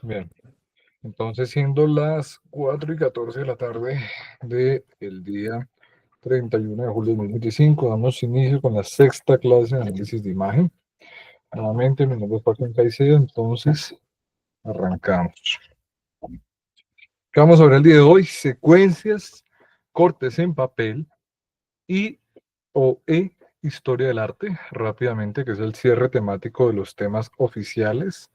Bien, entonces siendo las 4:14 de la tarde del día 31 de julio de 2025, damos inicio con la sexta clase de análisis de imagen. Nuevamente, mi nombre es Joaquín Caicedo, entonces arrancamos. ¿Qué vamos a ver el día de hoy? Secuencias, cortes en papel y o historia del arte, rápidamente, que es el cierre temático de los temas oficiales.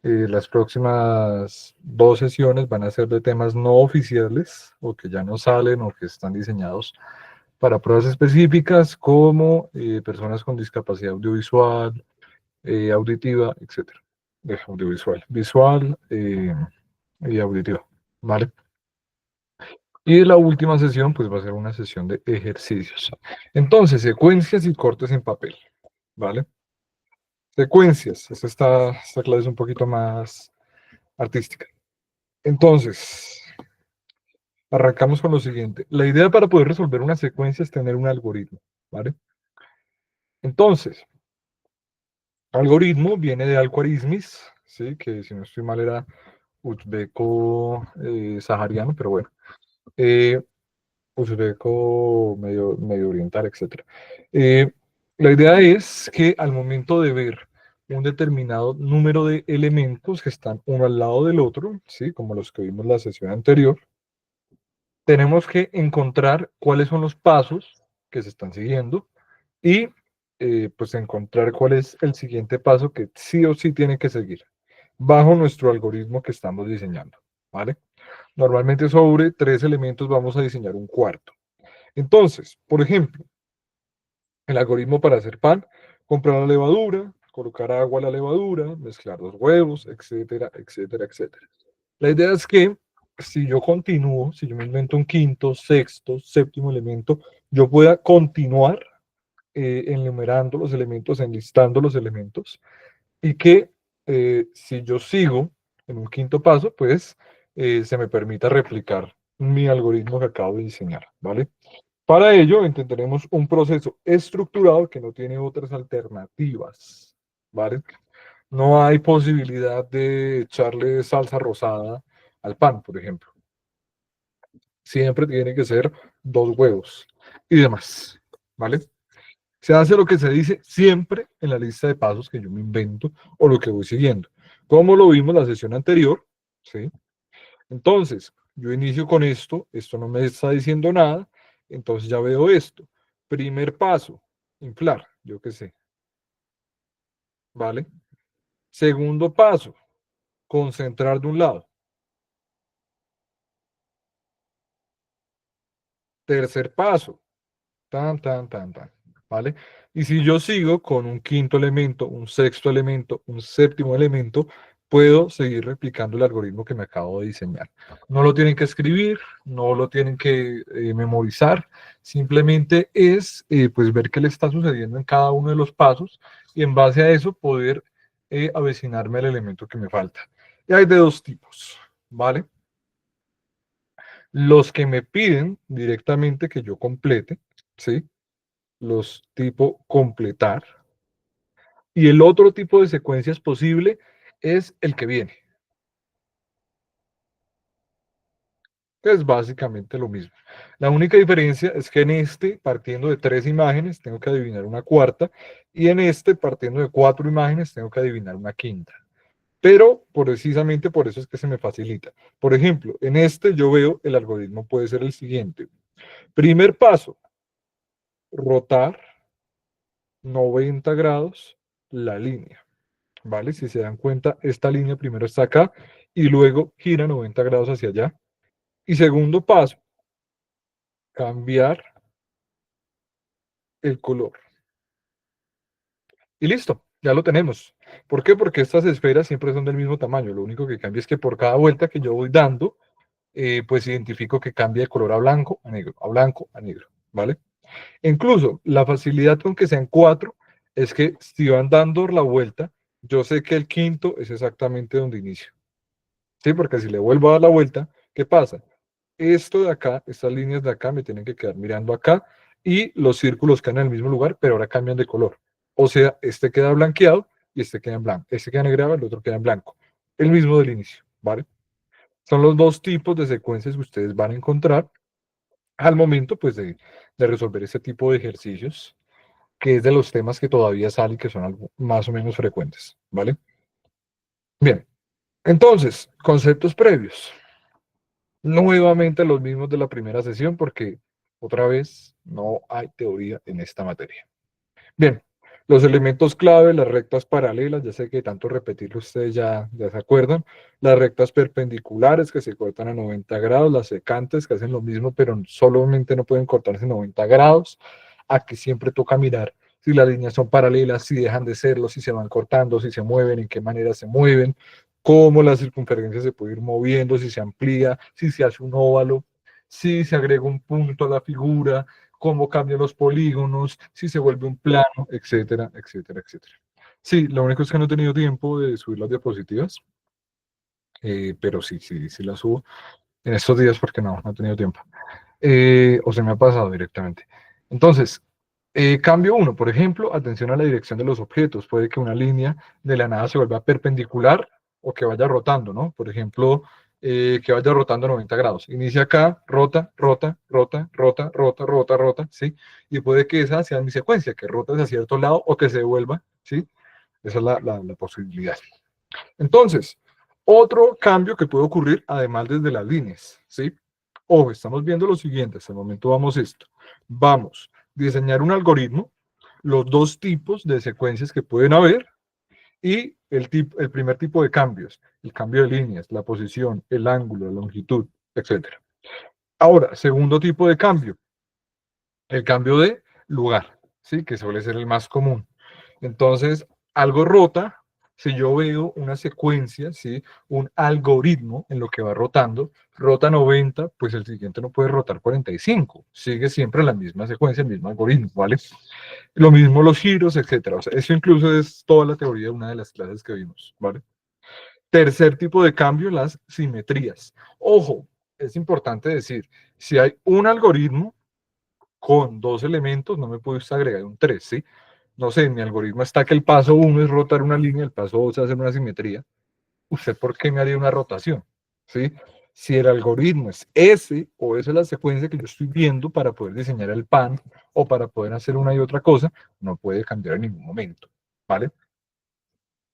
Las próximas dos sesiones van a ser de temas no oficiales o que ya no salen o que están diseñados para pruebas específicas como personas con discapacidad audiovisual, auditiva, etcétera. De audiovisual, visual y auditiva, ¿vale? Y la última sesión pues va a ser una sesión de ejercicios. Entonces, secuencias y cortes en papel, ¿vale? Secuencias, esta clase es un poquito más artística. Entonces, arrancamos con lo siguiente. La idea para poder resolver una secuencia es tener un algoritmo, ¿vale? Entonces, algoritmo viene de Al-Khwarizmi, ¿sí? Que si no estoy mal era uzbeco sahariano, pero bueno. Eh, uzbeco medio oriental, etc. Eh, la idea es que al momento de ver un determinado número de elementos que están uno al lado del otro, ¿sí? Como los que vimos en la sesión anterior, tenemos que encontrar cuáles son los pasos que se están siguiendo y pues encontrar cuál es el siguiente paso que sí o sí tiene que seguir bajo nuestro algoritmo que estamos diseñando, ¿vale? Normalmente sobre 3 elementos vamos a diseñar un cuarto. Entonces, por ejemplo, el algoritmo para hacer pan, comprar la levadura, colocar agua a la levadura, mezclar los huevos, etcétera, etcétera, etcétera. La idea es que si yo continúo, si yo me invento un quinto, sexto, séptimo elemento, yo pueda continuar enumerando los elementos, enlistando los elementos, y que si yo sigo en un quinto paso, pues se me permita replicar mi algoritmo que acabo de diseñar, ¿vale? Para ello entenderemos un proceso estructurado que no tiene otras alternativas, ¿vale? No hay posibilidad de echarle salsa rosada al pan, por ejemplo. Siempre tiene que ser 2 huevos y demás, ¿vale? Se hace lo que se dice siempre en la lista de pasos que yo me invento o lo que voy siguiendo. Como lo vimos en la sesión anterior, ¿sí? Entonces, yo inicio con esto no me está diciendo nada, entonces ya veo esto. Primer paso, inflar, yo qué sé, ¿vale? Segundo paso, concentrar de un lado. Tercer paso, tan, tan, tan, tan, ¿vale? Y si yo sigo con un quinto elemento, un sexto elemento, un séptimo elemento, puedo seguir replicando el algoritmo que me acabo de diseñar. No lo tienen que escribir, no lo tienen que memorizar, simplemente es pues ver qué le está sucediendo en cada uno de los pasos y en base a eso poder avecinarme al elemento que me falta. Y hay de dos tipos, ¿vale? Los que me piden directamente que yo complete, ¿sí? Los tipo completar. Y el otro tipo de secuencias posible es el que viene, que es básicamente lo mismo. La única diferencia es que en este, partiendo de 3 imágenes, tengo que adivinar una cuarta, y en este, partiendo de 4 imágenes, tengo que adivinar una quinta. Pero precisamente por eso es que se me facilita. Por ejemplo, en este yo veo el algoritmo puede ser el siguiente. Primer paso, rotar 90 grados la línea. ¿Vale? Si se dan cuenta, esta línea primero está acá y luego gira 90 grados hacia allá. Y segundo paso, cambiar el color. Y listo, ya lo tenemos. ¿Por qué? Porque estas esferas siempre son del mismo tamaño. Lo único que cambia es que por cada vuelta que yo voy dando, pues identifico que cambia de color a blanco a negro, a blanco a negro, ¿vale? Incluso la facilidad con que sean 4 es que si van dando la vuelta, yo sé que el quinto es exactamente donde inicio. ¿Sí? Porque si le vuelvo a dar la vuelta, ¿qué pasa? Esto de acá, estas líneas de acá me tienen que quedar mirando acá y los círculos quedan en el mismo lugar, pero ahora cambian de color. O sea, este queda blanqueado y este queda en blanco. Este queda negreado, el otro queda en blanco. el mismo del inicio, ¿vale? Son los dos tipos de secuencias que ustedes van a encontrar al momento, pues, de resolver este tipo de ejercicios, que es de los temas que todavía salen, que son algo más o menos frecuentes, ¿vale? Bien, entonces, conceptos previos. Nuevamente los mismos de la primera sesión, porque otra vez no hay teoría en esta materia. Bien, los elementos clave, las rectas paralelas, ya sé que tanto repetirlo ustedes ya se acuerdan, las rectas perpendiculares que se cortan a 90 grados, las secantes que hacen lo mismo, pero solamente no pueden cortarse 90 grados. Aquí siempre toca mirar si las líneas son paralelas, si dejan de serlo, si se van cortando, si se mueven, en qué manera se mueven, cómo la circunferencia se puede ir moviendo, si se amplía, si se hace un óvalo, si se agrega un punto a la figura, cómo cambian los polígonos, si se vuelve un plano, etcétera, etcétera, etcétera. Sí, lo único es que no he tenido tiempo de subir las diapositivas, pero sí las subo en estos días porque no he tenido tiempo. O se me ha pasado directamente. Entonces, cambio uno, por ejemplo, atención a la dirección de los objetos. Puede que una línea de la nada se vuelva perpendicular o que vaya rotando, ¿no? Por ejemplo, que vaya rotando 90 grados. Inicia acá, rota, rota, rota, rota, rota, rota, rota, ¿sí? Y puede que esa sea mi secuencia, que rota hacia cierto lado o que se devuelva, ¿sí? Esa es la posibilidad. Entonces, otro cambio que puede ocurrir, además desde las líneas, ¿sí? Ojo, estamos viendo lo siguiente, hasta el momento vamos esto. Vamos a diseñar un algoritmo, los dos tipos de secuencias que pueden haber y el primer tipo de cambios, el cambio de líneas, la posición, el ángulo, la longitud, etcétera. Ahora, segundo tipo de cambio, el cambio de lugar, ¿sí? Que suele ser el más común. Entonces, algo rota, si yo veo una secuencia, ¿sí? Un algoritmo en lo que va rotando, rota 90, pues el siguiente no puede rotar 45, sigue siempre la misma secuencia, el mismo algoritmo, ¿vale? Lo mismo los giros, etcétera. O sea, eso incluso es toda la teoría de una de las clases que vimos, ¿vale? Tercer tipo de cambio, las simetrías. Ojo, es importante decir, si hay un algoritmo con dos elementos, no me puede usted agregar un 3, ¿sí? No sé, mi algoritmo está que el paso 1 es rotar una línea, el paso 2 es hacer una simetría. ¿Usted por qué me haría una rotación? ¿Sí? Si el algoritmo es ese o esa es la secuencia que yo estoy viendo para poder diseñar el pan o para poder hacer una y otra cosa, no puede cambiar en ningún momento. ¿Vale?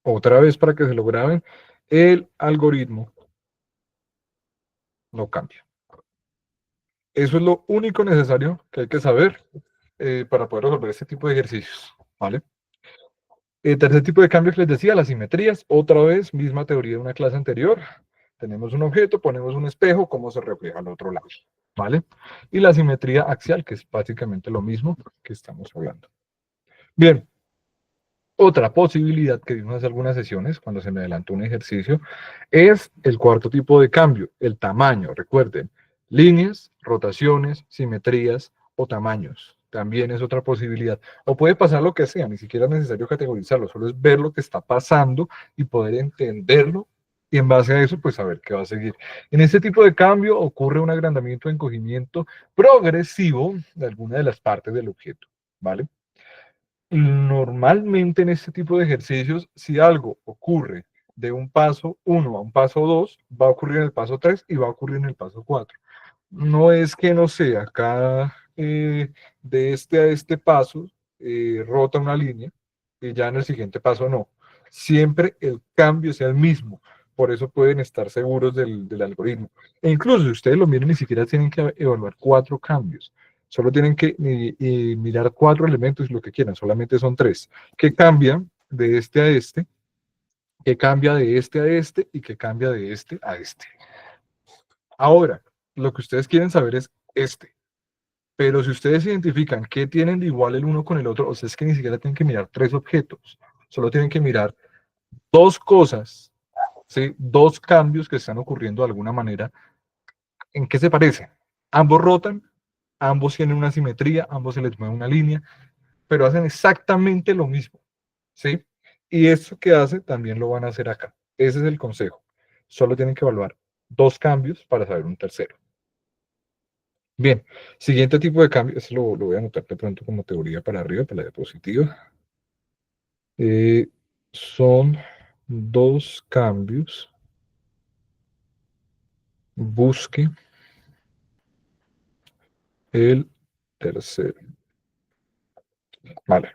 Otra vez para que se lo graben, el algoritmo no cambia. Eso es lo único necesario que hay que saber para poder resolver este tipo de ejercicios. ¿Vale? El tercer tipo de cambio que les decía, las simetrías, otra vez, misma teoría de una clase anterior. Tenemos un objeto, ponemos un espejo, cómo se refleja al otro lado, ¿vale? Y la simetría axial, que es básicamente lo mismo que estamos hablando. Bien, otra posibilidad que vimos hace algunas sesiones, cuando se me adelantó un ejercicio, es el cuarto tipo de cambio, el tamaño. Recuerden, líneas, rotaciones, simetrías o tamaños. También es otra posibilidad. O puede pasar lo que sea, ni siquiera es necesario categorizarlo, solo es ver lo que está pasando y poder entenderlo y en base a eso, pues saber qué va a seguir. En este tipo de cambio ocurre un agrandamiento o encogimiento progresivo de alguna de las partes del objeto, ¿vale? Normalmente en este tipo de ejercicios, si algo ocurre de un paso 1 a un paso 2, va a ocurrir en el paso 3 y va a ocurrir en el paso 4. No es que no sea, acá de este a este paso rota una línea y ya en el siguiente paso no. Siempre el cambio sea el mismo. Por eso pueden estar seguros del algoritmo. E incluso si ustedes lo miran, ni siquiera tienen que evaluar 4 cambios. Solo tienen que mirar 4 elementos y lo que quieran. Solamente son 3. Que cambian de este a este, que cambia de este a este y que cambia de este a este. Ahora, lo que ustedes quieren saber es este. Pero si ustedes identifican qué tienen de igual el uno con el otro, o sea, es que ni siquiera tienen que mirar 3 objetos, solo tienen que mirar 2 cosas, ¿sí? 2 cambios que están ocurriendo de alguna manera. ¿En qué se parecen? Ambos rotan, ambos tienen una simetría, ambos se les mueve una línea, pero hacen exactamente lo mismo, ¿sí? Y esto que hace también lo van a hacer acá. Ese es el consejo. Solo tienen que evaluar 2 cambios para saber un tercero. Bien, siguiente tipo de cambio, eso lo voy a anotar de pronto como teoría para arriba, para la diapositiva. Son 2 cambios busque el tercero. Vale.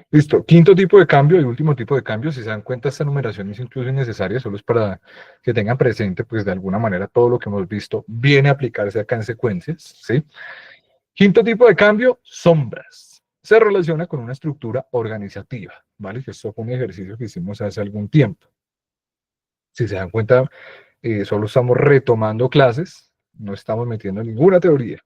Listo. Quinto tipo de cambio y último tipo de cambio. Si se dan cuenta, esta numeración es incluso innecesaria, solo es para que tengan presente, pues de alguna manera todo lo que hemos visto viene a aplicarse acá en secuencias, ¿sí? Quinto tipo de cambio, sombras. Se relaciona con una estructura organizativa, ¿vale? Que esto fue un ejercicio que hicimos hace algún tiempo. Si se dan cuenta, solo estamos retomando clases, no estamos metiendo ninguna teoría.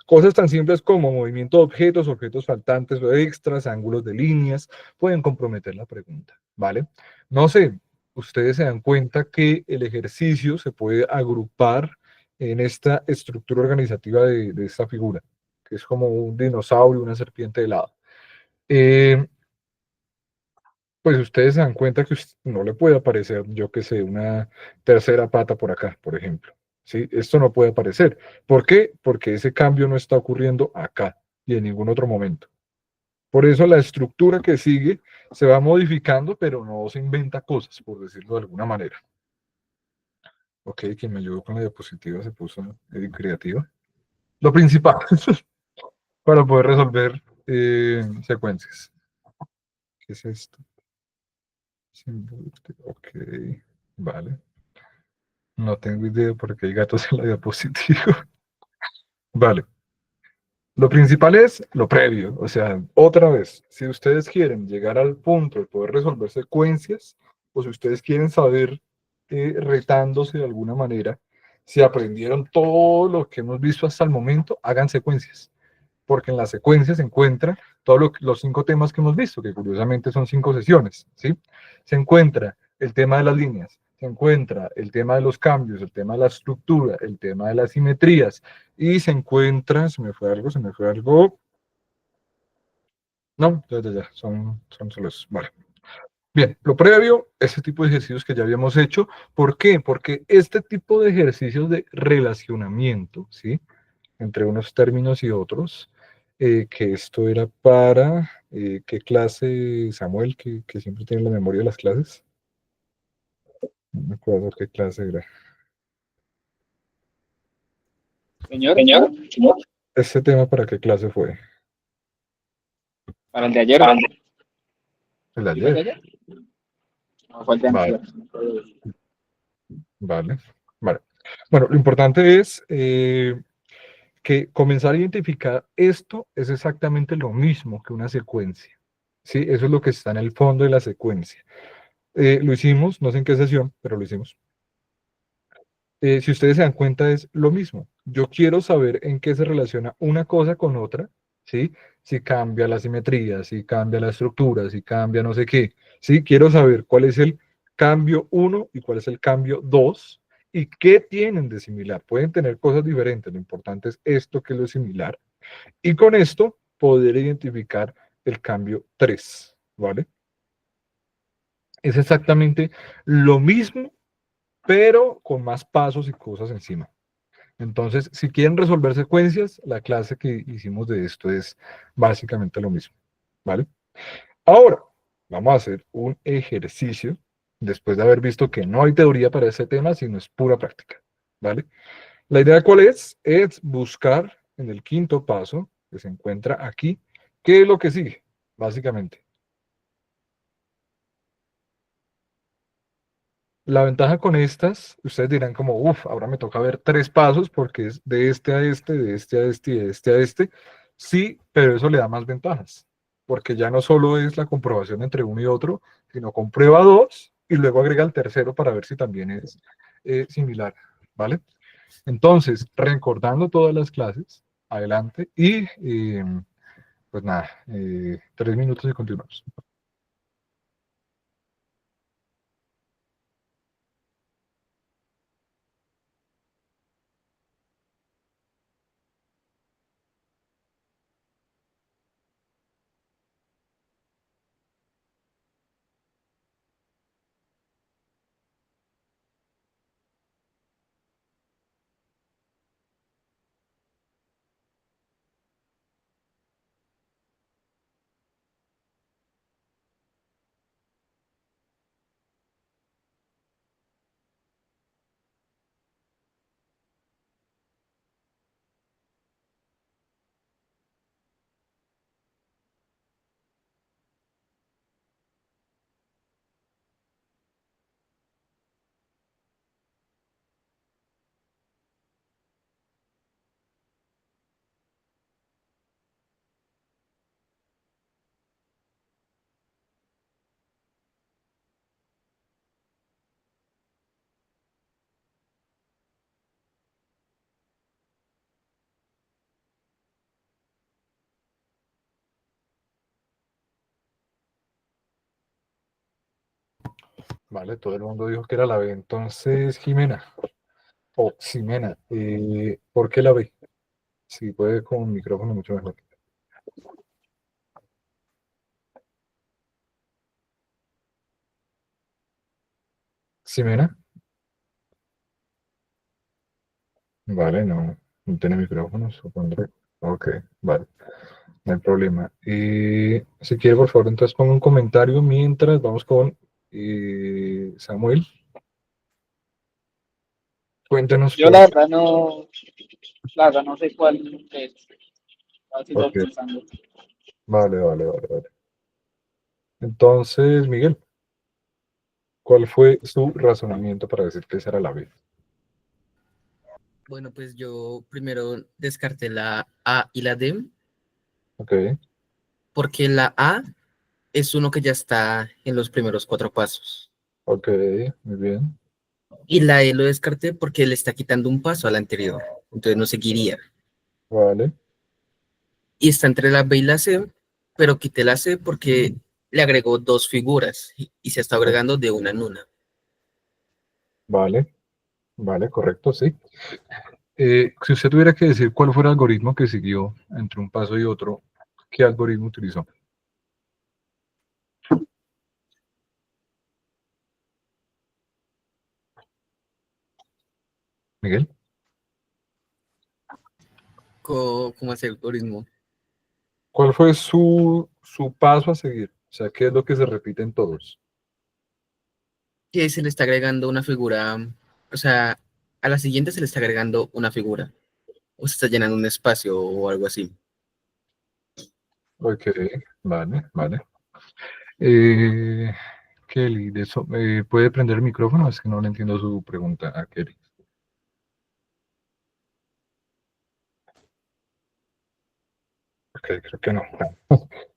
Cosas tan simples como movimiento de objetos, objetos faltantes o extras, ángulos de líneas, pueden comprometer la pregunta, ¿vale? No sé, ustedes se dan cuenta que el ejercicio se puede agrupar en esta estructura organizativa de esta figura, que es como un dinosaurio, una serpiente de lado. Eh, pues ustedes se dan cuenta que no le puede aparecer, yo qué sé, una tercera pata por acá, por ejemplo. ¿Sí? Esto no puede aparecer. ¿Por qué? Porque ese cambio no está ocurriendo acá y en ningún otro momento. Por eso la estructura que sigue se va modificando, pero no se inventa cosas, por decirlo de alguna manera. Ok, quien me ayudó con la diapositiva se puso creativa. Lo principal para poder resolver secuencias. ¿Qué es esto? Ok, vale. No tengo idea porque hay gatos en la diapositiva. Vale. Lo principal es lo previo, o sea, otra vez, si ustedes quieren llegar al punto de poder resolver secuencias, o si ustedes quieren saber, retándose de alguna manera, si aprendieron todo lo que hemos visto hasta el momento, hagan secuencias, porque en la secuencia se encuentra todos los 5 temas que hemos visto, que curiosamente son 5 sesiones, ¿sí? Se encuentra el tema de las líneas, se encuentra el tema de los cambios, el tema de la estructura, el tema de las simetrías, y se encuentra, se me fue algo, no, ya, son solo eso, vale. Bien, lo previo, ese tipo de ejercicios que ya habíamos hecho, ¿por qué? Porque este tipo de ejercicios de relacionamiento, ¿sí? Entre unos términos y otros, que esto era para, ¿qué clase, Samuel, que siempre tiene la memoria de las clases? No me acuerdo qué clase era. Señor, Señor, ¿este tema para qué clase fue? para el de ayer, El de ¿sí fue el de ayer. ayer? No, fue el de Vale, antier. vale, vale. Bueno, lo importante es que comenzar a identificar esto es exactamente lo mismo que una secuencia. ¿Sí? Eso es lo que está en el fondo de la secuencia. Lo hicimos, no sé en qué sesión, pero lo hicimos. Si ustedes se dan cuenta, es lo mismo. Yo quiero saber en qué se relaciona una cosa con otra, ¿sí? Si cambia la simetría, si cambia la estructura, si cambia no sé qué, ¿sí? Quiero saber cuál es el cambio uno y cuál es el cambio 2 y qué tienen de similar. Pueden tener cosas diferentes, lo importante es esto que es lo similar. Y con esto poder identificar el cambio 3, ¿vale? Es exactamente lo mismo, pero con más pasos y cosas encima. Entonces, si quieren resolver secuencias, la clase que hicimos de esto es básicamente lo mismo, ¿vale? Ahora, vamos a hacer un ejercicio después de haber visto que no hay teoría para ese tema, sino es pura práctica, ¿vale? La idea cuál es buscar en el quinto paso, que se encuentra aquí, qué es lo que sigue, básicamente. La ventaja con estas, ustedes dirán como, uff, ahora me toca ver 3 pasos porque es de este a este, de este a este y de este a este. Sí, pero eso le da más ventajas, porque ya no solo es la comprobación entre uno y otro, sino comprueba 2 y luego agrega el tercero para ver si también es similar, ¿vale? Entonces, recordando todas las clases, adelante y pues nada, 3 minutos y continuamos. Vale, todo el mundo dijo que era la B. Entonces, Jimena, o Ximena, ¿por qué la B? Si puede con micrófono mucho mejor. Ximena, vale, no tiene micrófono, supondré. Ok, vale, no hay problema. Si quiere, por favor, entonces ponga un comentario mientras vamos con Samuel. Cuéntanos Yo por qué. la verdad no sé cuál es. A ver si Ok, estoy pensando. vale. Entonces, Miguel, ¿cuál fue su razonamiento para decir que esa era la B? Bueno, pues yo primero descarté la A y la D, Ok, porque la A es uno que ya está en los primeros cuatro pasos. ok, muy bien. Y la E lo descarté porque le está quitando un paso al anterior, entonces no seguiría. Vale, Y está entre la B y la C, pero quité la C porque le agregó dos figuras y se está ok, agregando de una en una. vale, vale, correcto, sí. Si usted tuviera que decir cuál fue el algoritmo que siguió entre un paso y otro, ¿qué algoritmo utilizó? Miguel, ¿Cómo hacer el algoritmo? ¿cuál fue su paso a seguir? O sea, ¿qué es lo que se repite en todos? Que se le está agregando una figura, o sea, a la siguiente se le está agregando una figura, o se está llenando un espacio o algo así. Ok, vale. Eh, Kelly, ¿puede prender el micrófono? Es que no le entiendo su pregunta a Kelly. Ok, creo que no.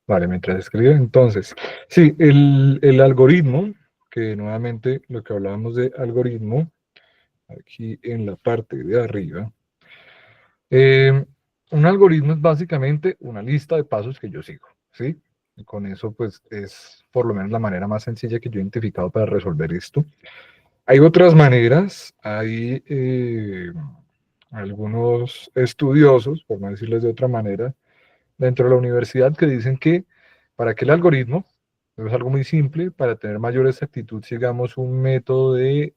Vale, mientras escribe, entonces, sí, el algoritmo, que nuevamente lo que hablábamos de algoritmo, aquí en la parte de arriba, eh, un algoritmo es básicamente una lista de pasos que yo sigo, ¿sí? Y con eso, pues, es por lo menos la manera más sencilla que yo he identificado para resolver esto. Hay otras maneras, hay algunos estudiosos, por no decirles de otra manera, dentro de la universidad que dicen que para que el algoritmo, es algo muy simple, para tener mayor exactitud sigamos un método de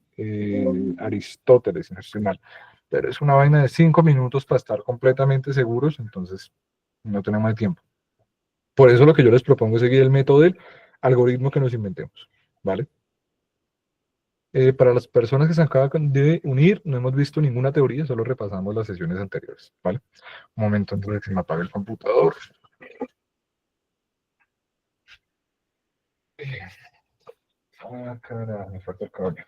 Aristóteles, si no estoy mal, pero es una vaina de 5 minutos para estar completamente seguros, entonces no tenemos más tiempo. Por eso lo que yo les propongo es seguir el método del algoritmo que nos inventemos, ¿vale? Para las personas que se acaban de unir, no hemos visto ninguna teoría, solo repasamos las sesiones anteriores, ¿vale? Un momento, entonces se me apaga el computador. Ah, carajo, me falta el cable.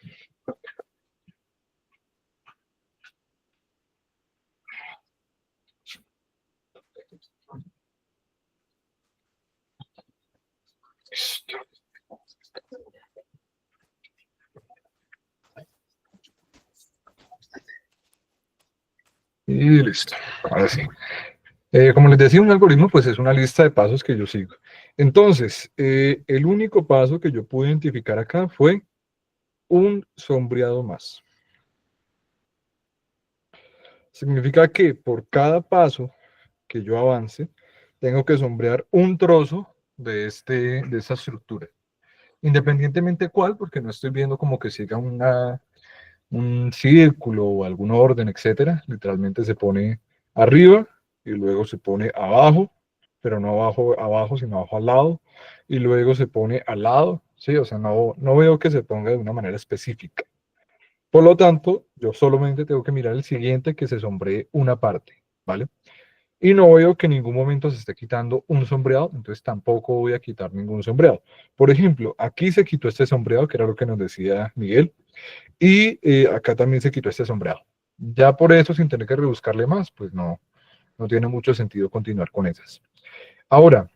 Listo. Y listo. Ahora sí. Como les decía, un algoritmo pues es una lista de pasos que yo sigo. Entonces, el único paso que yo pude identificar acá fue un sombreado más. Significa que por cada paso que yo avance, tengo que sombrear un trozo de esta estructura. Independientemente cuál, porque no estoy viendo como que siga un círculo o algún orden, etcétera. Literalmente se pone arriba y luego se pone abajo, pero no abajo, sino abajo al lado, y luego se pone al lado, ¿sí? O sea, no veo que se ponga de una manera específica. Por lo tanto, yo solamente tengo que mirar el siguiente que se sombree una parte, ¿vale? Y no veo que en ningún momento se esté quitando un sombreado, entonces tampoco voy a quitar ningún sombreado. Por ejemplo, aquí se quitó este sombreado, que era lo que nos decía Miguel, y acá también se quitó este sombreado. Ya por eso, sin tener que rebuscarle más, pues no tiene mucho sentido continuar con esas. Ahora,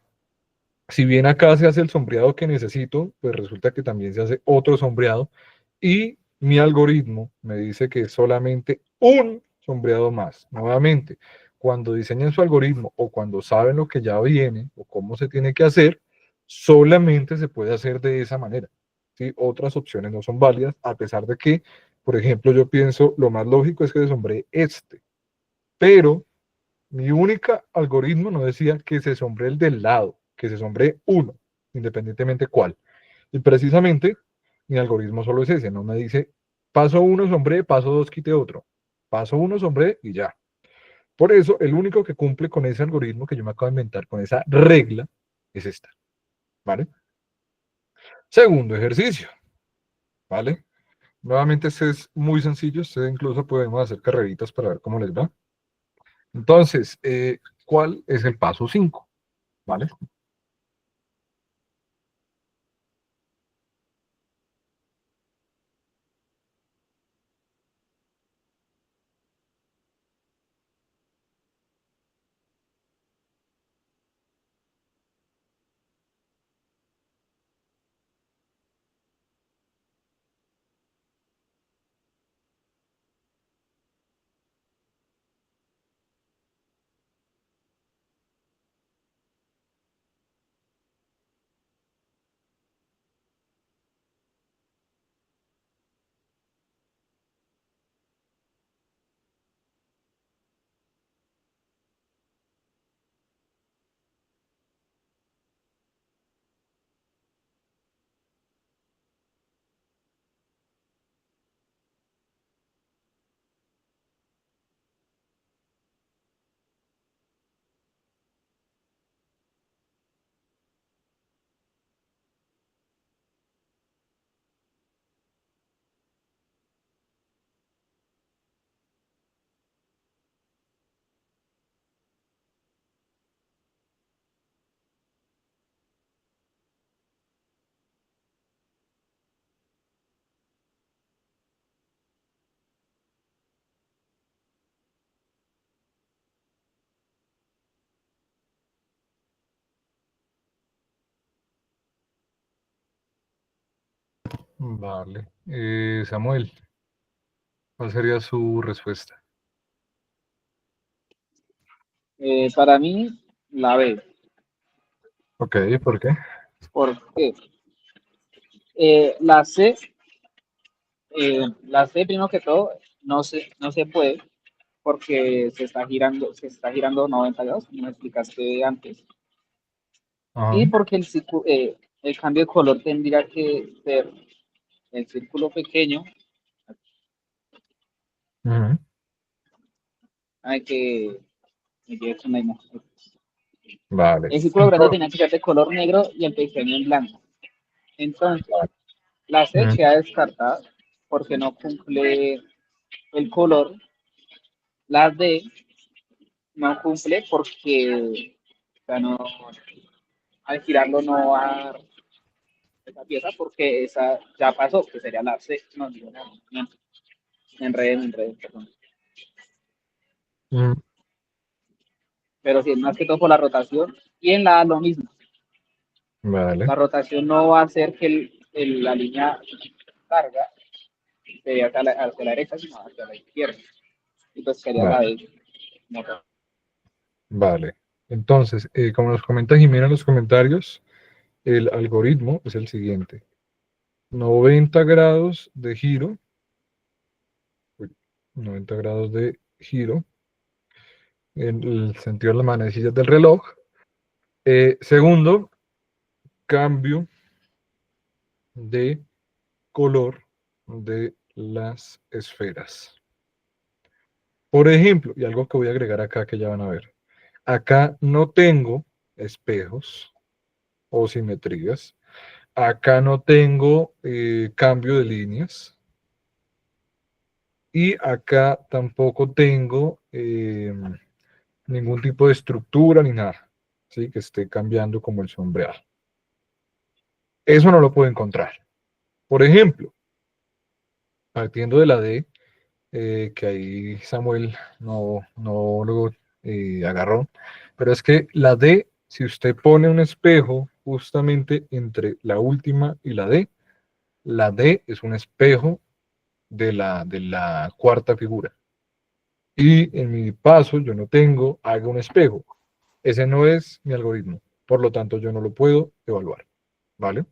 si bien acá se hace el sombreado que necesito, pues resulta que también se hace otro sombreado y mi algoritmo me dice que solamente un sombreado más. Nuevamente, cuando diseñan su algoritmo o cuando saben lo que ya viene o cómo se tiene que hacer, solamente se puede hacer de esa manera. ¿sí? Otras opciones no son válidas, a pesar de que, por ejemplo, yo pienso, lo más lógico es que se sombree este, pero mi única algoritmo no decía que se sombree el del lado, que se sombree uno, independientemente cuál. Y precisamente mi algoritmo solo es ese, no me dice paso uno sombré, paso dos quite otro. Paso uno sombré y ya. Por eso, el único que cumple con ese algoritmo que yo me acabo de inventar, con esa regla, es esta. ¿Vale? Segundo ejercicio. ¿Vale? Nuevamente, este es muy sencillo. Ustedes incluso podemos hacer carreritas para ver cómo les va. Entonces, ¿cuál es el paso 5? ¿Vale? Vale. Samuel, ¿cuál sería su respuesta? Para mí, la B. Ok, ¿por qué? Porque la C, primero que todo, no se puede porque se está girando 90 grados, como me explicaste antes. Ajá. Y porque el cambio de color tendría que ser el círculo pequeño, Ujú. hay que me quedé con la imagen. Vale. El círculo grande Entonces, tenía que ser de color negro y el pequeño en blanco. Entonces, la C ujú, queda descartada porque no cumple el color. La D no cumple porque, o sea, no, al girarlo no va a dar esa pieza porque esa ya pasó, que sería la C. No, digo, no, me enredé, perdón. ujú. Pero sí, más que todo por la rotación. Y en la A lo mismo. Vale, La rotación no va a hacer que la línea carga se hacia la derecha, sino hacia la izquierda. Y pues quería la vale, de motor. vale. Entonces, como nos comenta Jimena en los comentarios, el algoritmo es el siguiente. 90 grados de giro, uy, 90 grados de giro en el sentido de las manecillas del reloj. Segundo, cambio de color de las esferas. Por ejemplo, y algo que voy a agregar acá que ya van a ver. Acá no tengo espejos o simetrías. Acá no tengo cambio de líneas. Y acá tampoco tengo ningún tipo de estructura ni nada, ¿sí? Que esté cambiando como el sombreado. Eso no lo puedo encontrar. Por ejemplo, partiendo de la D, que ahí Samuel no lo agarró, pero es que la D, si usted pone un espejo justamente entre la última y la D es un espejo de la cuarta figura. Y en mi paso yo no tengo, haga un espejo. Ese no es mi algoritmo. Por lo tanto, yo no lo puedo evaluar. ¿Vale?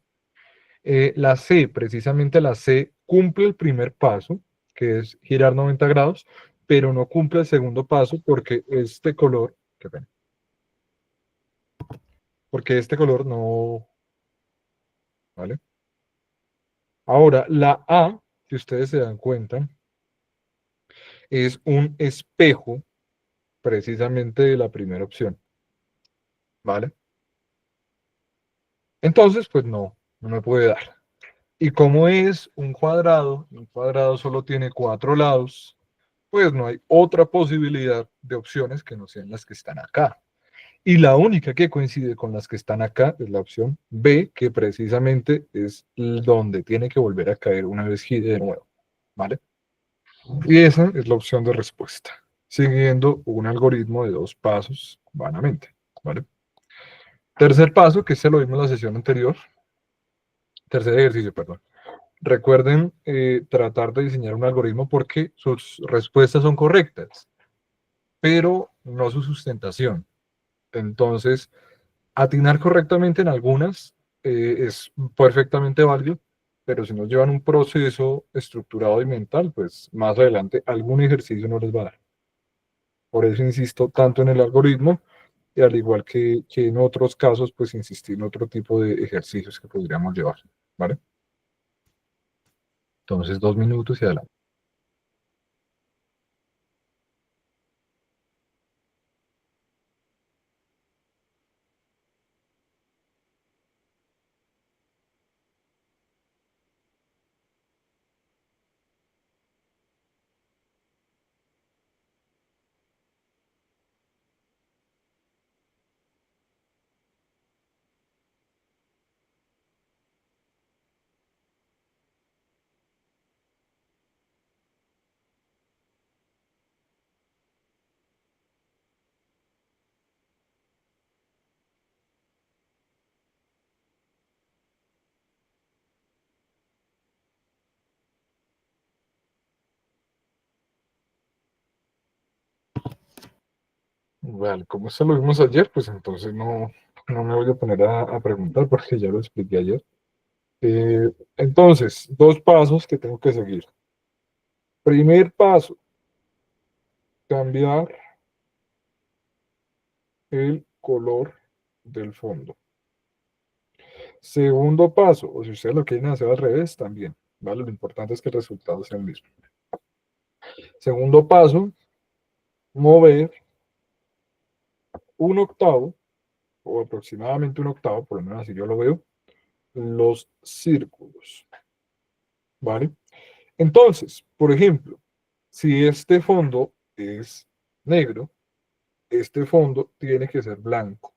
La C, precisamente la C, cumple el primer paso, que es girar 90 grados, pero no cumple el segundo paso porque este color, qué pena, porque este color no, ¿vale? Ahora, la A, si ustedes se dan cuenta, es un espejo precisamente de la primera opción, ¿vale? Entonces, pues no me puede dar. Y como es un cuadrado solo tiene 4 lados, pues no hay otra posibilidad de opciones que no sean las que están acá. Y la única que coincide con las que están acá es la opción B, que precisamente es donde tiene que volver a caer una vez gire de nuevo, ¿vale? Y esa es la opción de respuesta, siguiendo un algoritmo de 2 pasos, vanamente, ¿vale? Tercer paso, que se lo vimos en la sesión anterior, tercer ejercicio, perdón. Recuerden tratar de diseñar un algoritmo porque sus respuestas son correctas, pero no su sustentación. Entonces, atinar correctamente en algunas es perfectamente válido, pero si nos llevan un proceso estructurado y mental, pues más adelante algún ejercicio no les va a dar. Por eso insisto tanto en el algoritmo y al igual que en otros casos, pues insistir en otro tipo de ejercicios que podríamos llevar, ¿vale? Entonces, 2 minutos y adelante. Vale, como esto lo vimos ayer, pues entonces no me voy a poner a preguntar porque ya lo expliqué ayer. Entonces, 2 pasos que tengo que seguir. Primer paso, cambiar el color del fondo. Segundo paso, o si ustedes lo quieren hacer al revés, también, ¿vale? Lo importante es que el resultado sea el mismo. Segundo paso, mover 1/8, o aproximadamente 1/8, por lo menos así yo lo veo, los círculos, ¿vale? Entonces, por ejemplo, si este fondo es negro, este fondo tiene que ser blanco.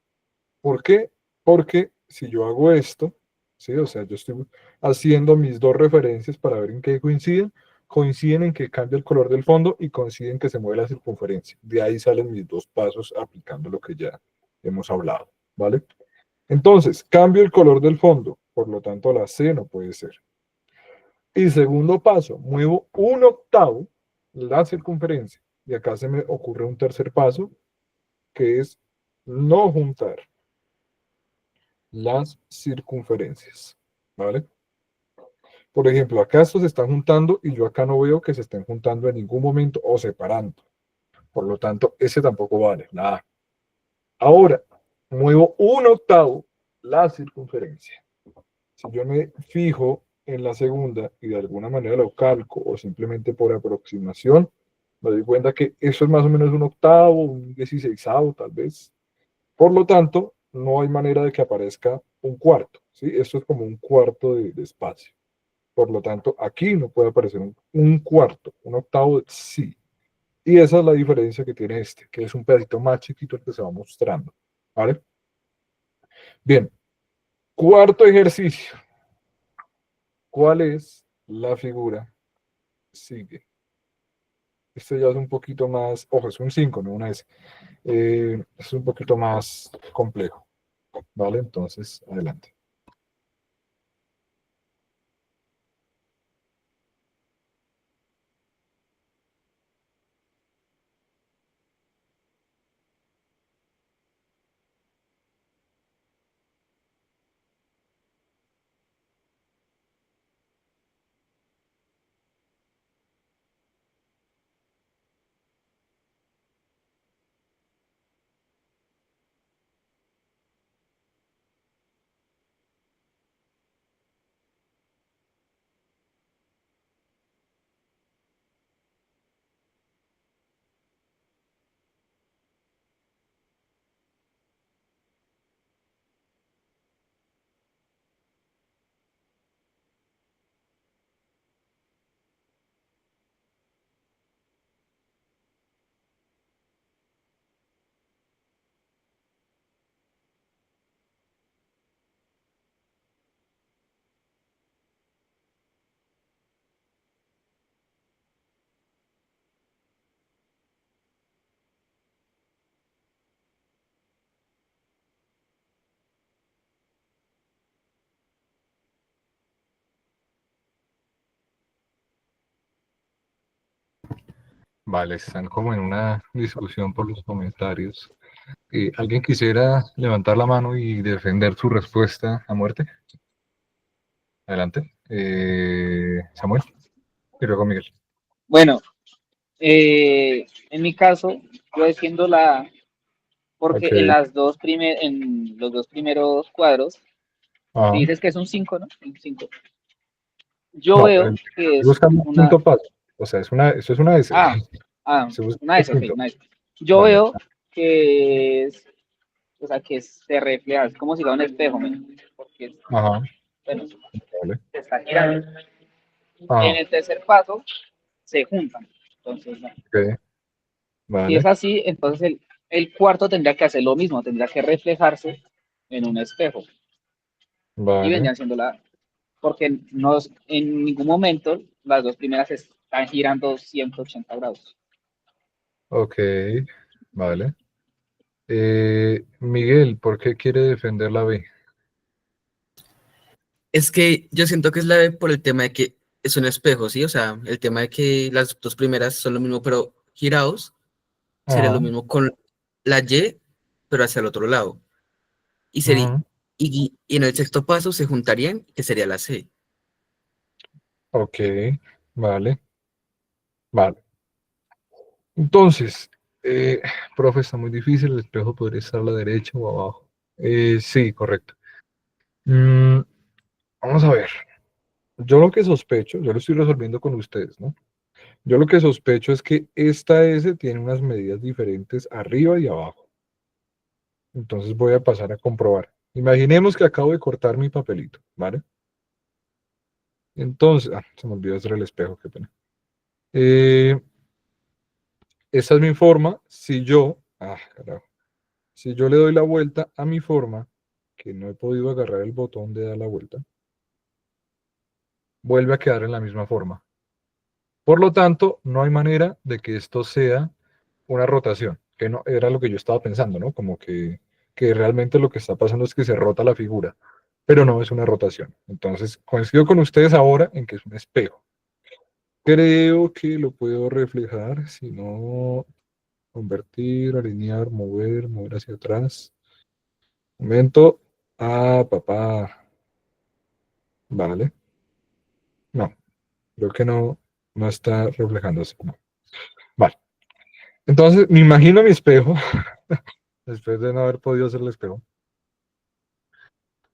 ¿Por qué? Porque si yo hago esto, ¿sí? O sea, yo estoy haciendo mis 2 referencias para ver en qué coinciden en que cambia el color del fondo y coinciden que se mueve la circunferencia. De ahí salen mis 2 pasos aplicando lo que ya hemos hablado, ¿vale? Entonces, cambio el color del fondo, por lo tanto la C no puede ser. Y segundo paso, muevo 1/8 la circunferencia. Y acá se me ocurre un tercer paso, que es no juntar las circunferencias, ¿vale? Por ejemplo, acá estos se están juntando y yo acá no veo que se estén juntando en ningún momento o separando. Por lo tanto, ese tampoco vale, nada. Ahora, muevo 1/8 la circunferencia. Si yo me fijo en la segunda y de alguna manera lo calco o simplemente por aproximación, me doy cuenta que eso es más o menos 1/8, un 16avo tal vez. Por lo tanto, no hay manera de que aparezca un cuarto, ¿sí? Esto es como un cuarto de espacio. Por lo tanto, aquí no puede aparecer un cuarto, 1/8 sí. Y esa es la diferencia que tiene este, que es un pedacito más chiquito el que se va mostrando, ¿vale? Bien, cuarto ejercicio. ¿Cuál es la figura que sigue? Este ya es un poquito más, ojo, es un 5, no una S. Es un poquito más complejo, ¿vale? Entonces, adelante. Vale, están como en una discusión por los comentarios. ¿Alguien quisiera levantar la mano y defender su respuesta a muerte? Adelante. Samuel y luego Miguel. Bueno, en mi caso, yo defiendo la A, porque Ok. en los dos primeros cuadros, si Ajá. dices que es un 5, ¿no? Un 5. Yo No, veo que es buscamos una. punto paso. O sea, eso es una S. Ah, ah, Se busca una el S, ok, punto. una S. Yo Vale. veo que es, o sea, que se refleja, es como si fuera un espejo, ¿me? Porque, Ajá. bueno, Vale. se está girando. En Ajá. el tercer paso, se juntan. Entonces, no. Ok. Si es Vale. así, entonces el cuarto tendría que hacer lo mismo, tendría que reflejarse en un espejo. Y Vale. vendrían siendo porque no, en ningún momento las dos primeras están girando 180 grados. Ok. Vale. Miguel, ¿por qué quiere defender la B? Es que yo siento que es la B por el tema de que es un espejo, ¿sí? O sea, el tema de que las dos primeras son lo mismo, pero girados, sería lo Ajá. mismo con la Y, pero hacia el otro lado. Y, sería, Ajá. y en el sexto paso se juntarían, que sería la C. Ok. Vale. Vale. Entonces, eh, profe, está muy difícil. El espejo podría estar a la derecha o abajo. Sí, correcto. Mm, vamos a ver. Yo lo que sospecho, yo lo estoy resolviendo con ustedes, ¿no? Yo lo que sospecho es que esta S tiene unas medidas diferentes arriba y abajo. Entonces voy a pasar a comprobar. Imaginemos que acabo de cortar mi papelito, ¿vale? Entonces, se me olvidó hacer el espejo, qué pena. Eh, esta es mi forma. Carajo, si yo le doy la vuelta a mi forma, que no he podido agarrar el botón de dar la vuelta, vuelve a quedar en la misma forma. Por lo tanto, no hay manera de que esto sea una rotación, que no era lo que yo estaba pensando, ¿no? Como que realmente lo que está pasando es que se rota la figura, pero no es una rotación. Entonces, coincido con ustedes ahora en que es un espejo. Creo que lo puedo reflejar, si no, convertir, alinear, mover hacia atrás. Momento. Ah, papá. Vale. No, creo que no está reflejándose. No. Vale. Entonces, me imagino mi espejo, después de no haber podido hacer el espejo.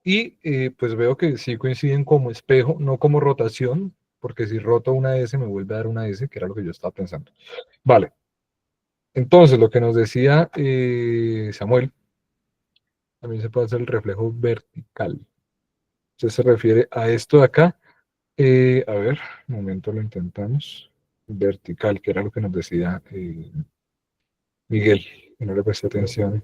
Y pues veo que sí coinciden como espejo, no como rotación, porque si roto una S me vuelve a dar una S, que era lo que yo estaba pensando. Vale, entonces lo que nos decía Samuel, también se puede hacer el reflejo vertical. Entonces se refiere a esto de acá. A ver, un momento lo intentamos. Vertical, que era lo que nos decía Miguel, que no le presté atención.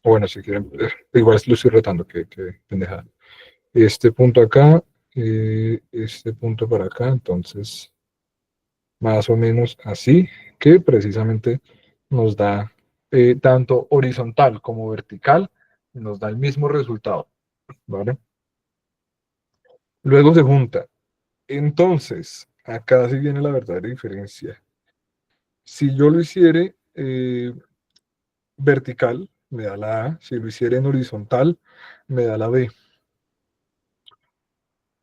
O bueno, si quieren, igual lo estoy rotando, que pendejada. Este punto acá, este punto para acá, entonces más o menos así, que precisamente nos da tanto horizontal como vertical, nos da el mismo resultado, ¿vale? Luego se junta. Entonces, acá sí viene la verdadera diferencia. Si yo lo hiciere vertical, me da la A, si lo hiciera en horizontal, me da la B.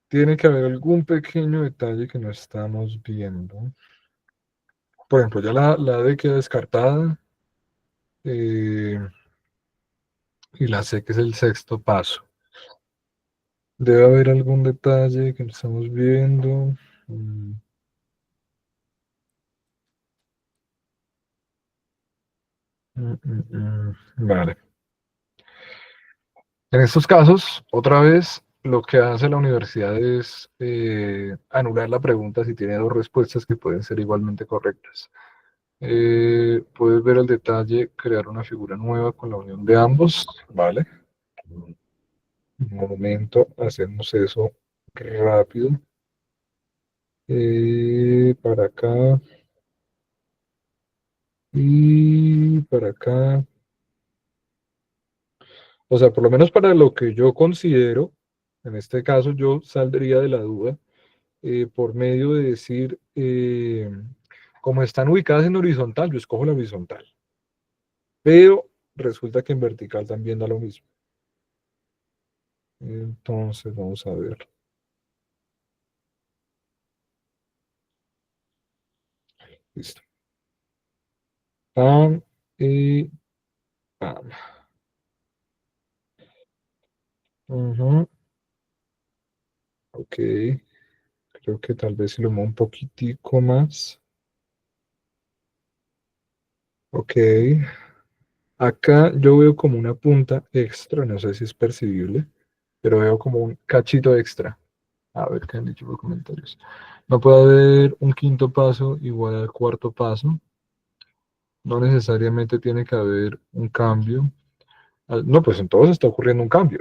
Tiene que haber algún pequeño detalle que no estamos viendo. Por ejemplo, ya la D queda descartada eh, y la C que es el sexto paso. Debe haber algún detalle que no estamos viendo. Mm, Vale. En estos casos, otra vez, lo que hace la universidad es anular la pregunta si tiene dos respuestas que pueden ser igualmente correctas. Puedes ver el detalle, crear una figura nueva con la unión de ambos, ¿vale? Un momento, hacemos eso rápido. Para acá y para acá. O sea, por lo menos para lo que yo considero, en este caso yo saldría de la duda por medio de decir, como están ubicadas en horizontal, yo escojo la horizontal. Pero resulta que en vertical también da lo mismo. Entonces, vamos a ver. Listo. Pam y pam. Ujú. Ok. Creo que tal vez si lo muevo un poquitico más. Ok. Acá yo veo como una punta extra, no sé si es percibible, pero veo como un cachito extra. A ver qué han dicho los comentarios. No puede haber un quinto paso igual al cuarto paso. No necesariamente tiene que haber un cambio. No, pues en todos está ocurriendo un cambio.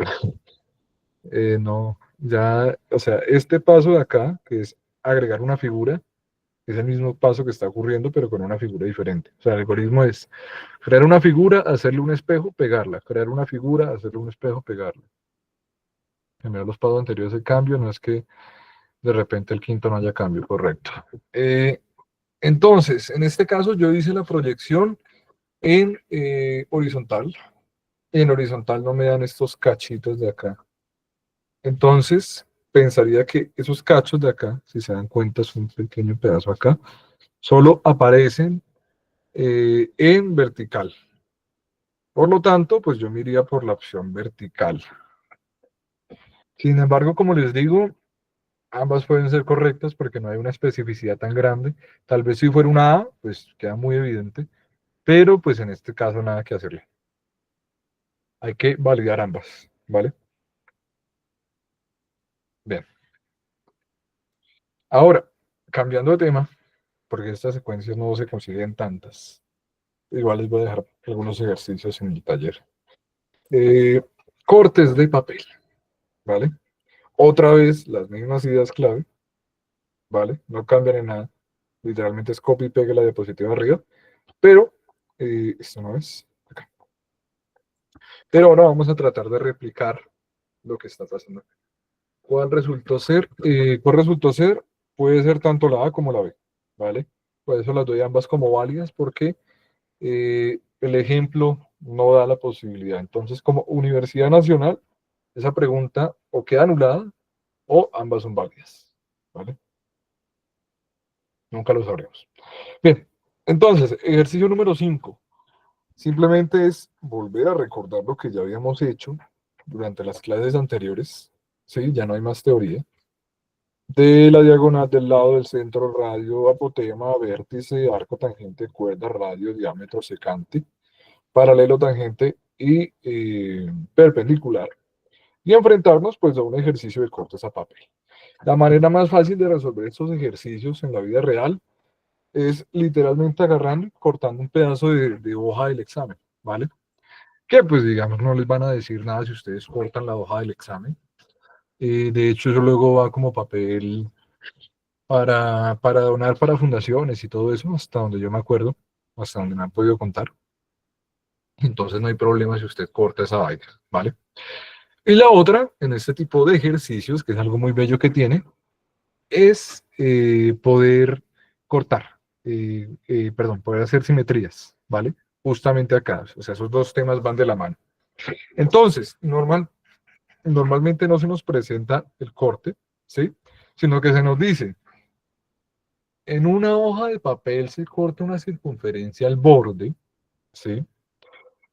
No, ya, o sea, este paso de acá, que es agregar una figura, es el mismo paso que está ocurriendo, pero con una figura diferente. O sea, el algoritmo es crear una figura, hacerle un espejo, pegarla. Crear una figura, hacerle un espejo, pegarla. Generar los pasos anteriores de cambio, no es que de repente el quinto no haya cambio, correcto. Eh, entonces, en este caso yo hice la proyección en horizontal. En horizontal no me dan estos cachitos de acá. Entonces, pensaría que esos cachos de acá, si se dan cuenta, es un pequeño pedazo acá, solo aparecen en vertical. Por lo tanto, pues yo me iría por la opción vertical. Sin embargo, como les digo, ambas pueden ser correctas porque no hay una especificidad tan grande. Tal vez si fuera una A, pues queda muy evidente, pero pues en este caso nada que hacerle. Hay que validar ambas, ¿vale? Bien. Ahora, cambiando de tema, porque estas secuencias no se consiguen tantas. Igual les voy a dejar algunos ejercicios en el taller. Eh, cortes de papel, ¿vale? Otra vez las mismas ideas clave, ¿vale? No cambian en nada. Literalmente es copy y pegue la diapositiva arriba, pero esto no es acá. Pero ahora vamos a tratar de replicar lo que está pasando. ¿Cuál resultó ser? ¿Cuál resultó ser? Puede ser tanto la A como la B, ¿vale? Por eso las doy ambas como válidas porque el ejemplo no da la posibilidad. Entonces, como Universidad Nacional, esa pregunta o queda anulada o ambas son válidas, ¿vale? Nunca lo sabremos. Bien, entonces, ejercicio número 5. Simplemente es volver a recordar lo que ya habíamos hecho durante las clases anteriores, ¿sí? Ya no hay más teoría. De la diagonal del lado del centro, radio, apotema, vértice, arco tangente, cuerda, radio, diámetro, secante, paralelo, tangente y perpendicular. Y enfrentarnos pues a un ejercicio de cortes a papel. La manera más fácil de resolver estos ejercicios en la vida real es literalmente agarrando y cortando un pedazo de hoja del examen, ¿vale? Que pues digamos no les van a decir nada si ustedes cortan la hoja del examen. De hecho eso luego va como papel para donar para fundaciones y todo eso, hasta donde yo me acuerdo, hasta donde me han podido contar. Entonces no hay problema si usted corta esa vaina, ¿vale? Y la otra, en este tipo de ejercicios, que es algo muy bello que tiene, es poder cortar, perdón, poder hacer simetrías, ¿vale? Justamente acá, o sea, esos dos temas van de la mano. Entonces, normalmente no se nos presenta el corte, ¿sí? Sino que se nos dice, en una hoja de papel se corta una circunferencia al borde, ¿sí?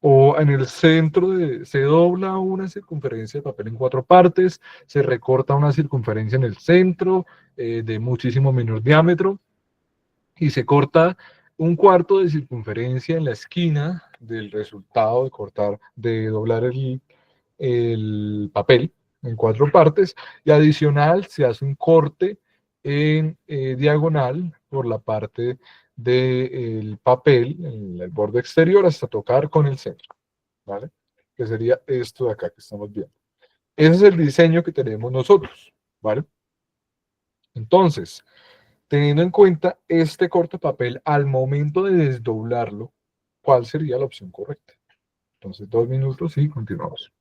O en el centro se dobla una circunferencia de papel en cuatro partes, se recorta una circunferencia en el centro de muchísimo menor diámetro y se corta un cuarto de circunferencia en la esquina del resultado de cortar, de doblar el papel en cuatro partes y adicional se hace un corte en diagonal por la parte del papel, en el borde exterior, hasta tocar con el centro, ¿vale? Que sería esto de acá que estamos viendo. Ese es el diseño que tenemos nosotros, ¿vale? Entonces, teniendo en cuenta este corte papel, al momento de desdoblarlo, ¿cuál sería la opción correcta? Entonces, 2 minutos y continuamos.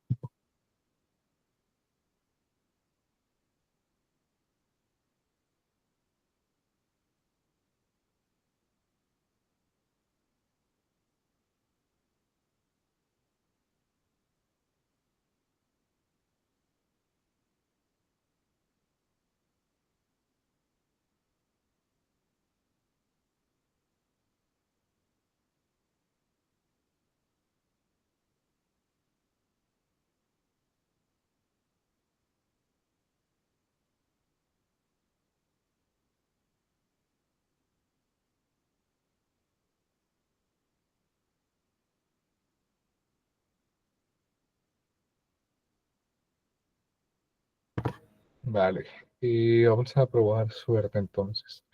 Vale. Y vamos a probar suerte entonces.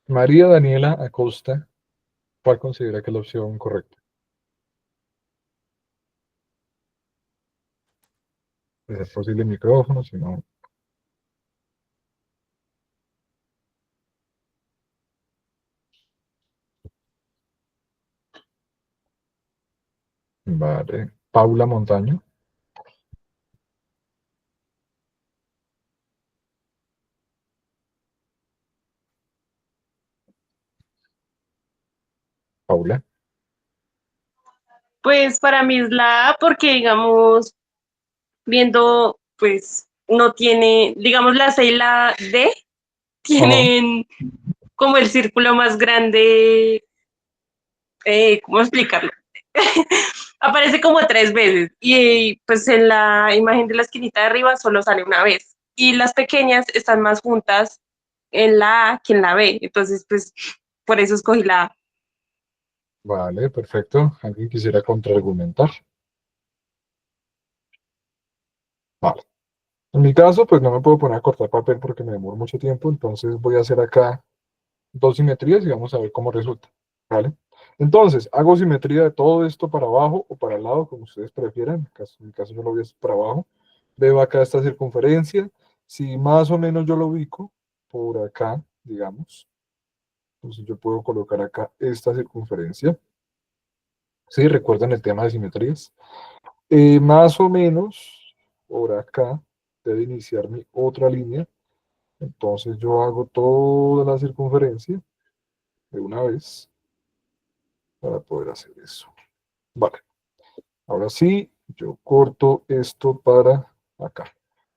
María Daniela Acosta, ¿cuál considera que es la opción correcta? De ser posible el micrófono, si no. Vale. Paula Montaño. Paula. Pues para mí es la A porque, digamos, viendo, pues no tiene, digamos, la C y la D Ajá. tienen como el círculo más grande, ¿cómo explicarlo? Aparece como 3 veces y pues en la imagen de la esquinita de arriba solo sale una vez y las pequeñas están más juntas en la A que en la B, entonces pues por eso escogí la A. Vale, perfecto. ¿Alguien quisiera contraargumentar? Vale. En mi caso, pues no me puedo poner a cortar papel porque me demoro mucho tiempo, entonces voy a hacer acá dos simetrías y vamos a ver cómo resulta. ¿Vale? Entonces, hago simetría de todo esto para abajo o para el lado, como ustedes prefieran. En mi caso yo lo voy a hacer para abajo. Veo acá esta circunferencia. Si más o menos yo lo ubico por acá, digamos, entonces yo puedo colocar acá esta circunferencia. ¿Sí? ¿Recuerdan el tema de simetrías? Más o menos por acá debe iniciar mi otra línea. Entonces yo hago toda la circunferencia de una vez para poder hacer eso. Vale, ahora sí, yo corto esto para acá.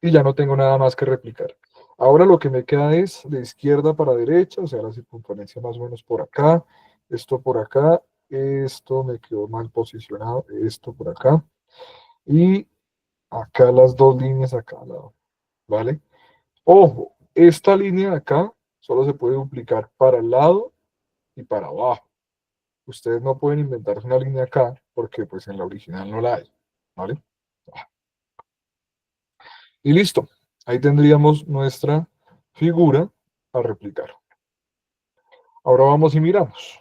Y ya no tengo nada más que replicar. Ahora lo que me queda es de izquierda para derecha, o sea, la circunferencia más o menos por acá, esto por acá, esto me quedó mal posicionado, esto por acá, y acá las dos líneas acá al lado, ¿vale? Ojo, esta línea de acá solo se puede duplicar para el lado y para abajo. Ustedes no pueden inventarse una línea acá porque pues en la original no la hay, ¿vale? Y listo, ahí tendríamos nuestra figura a replicar. Ahora vamos y miramos.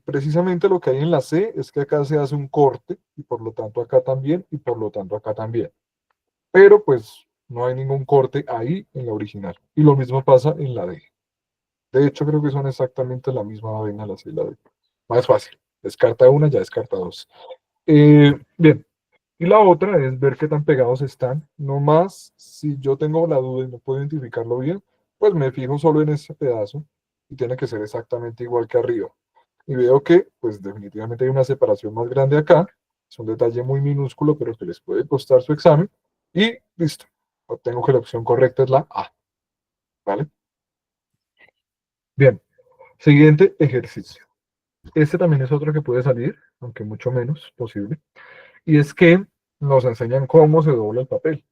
Precisamente lo que hay en la C es que acá se hace un corte y por lo tanto acá también y por lo tanto acá también. Pero pues no hay ningún corte ahí en la original. Y lo mismo pasa en la D. De hecho, creo que son exactamente la misma vaina la C y la D. Más fácil. Descarta una, ya descarta dos. Bien. Y la otra es ver qué tan pegados están. No más, si yo tengo la duda y no puedo identificarlo bien, pues me fijo solo en ese pedazo y tiene que ser exactamente igual que arriba. Y veo que, pues definitivamente hay una separación más grande acá. Es un detalle muy minúsculo, pero que les puede costar su examen. Y listo. Obtengo que la opción correcta es la A. ¿Vale? Bien. Siguiente ejercicio. Este también es otro que puede salir, aunque mucho menos posible. Y es que nos enseñan cómo se dobla el papel.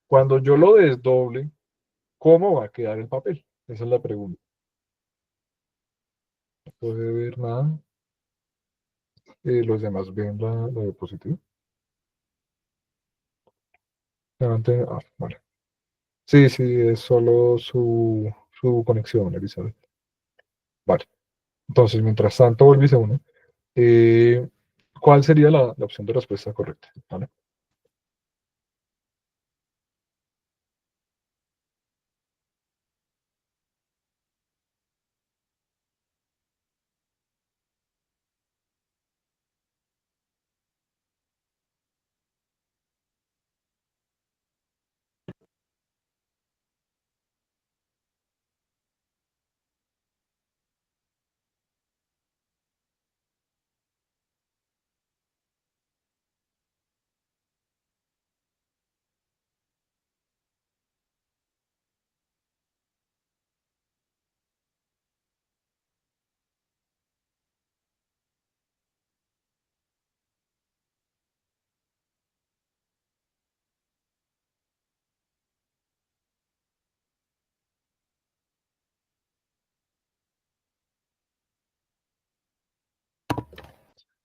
Cuando yo lo desdoble, ¿cómo va a quedar el papel? Esa es la pregunta. No puede ver nada. Los demás ven la diapositiva. Vale. Sí, sí, es solo su conexión, Elizabeth. Vale. Entonces, mientras tanto, vuelve y se une. Eh, ¿Cuál sería la opción de respuesta correcta? ¿Vale?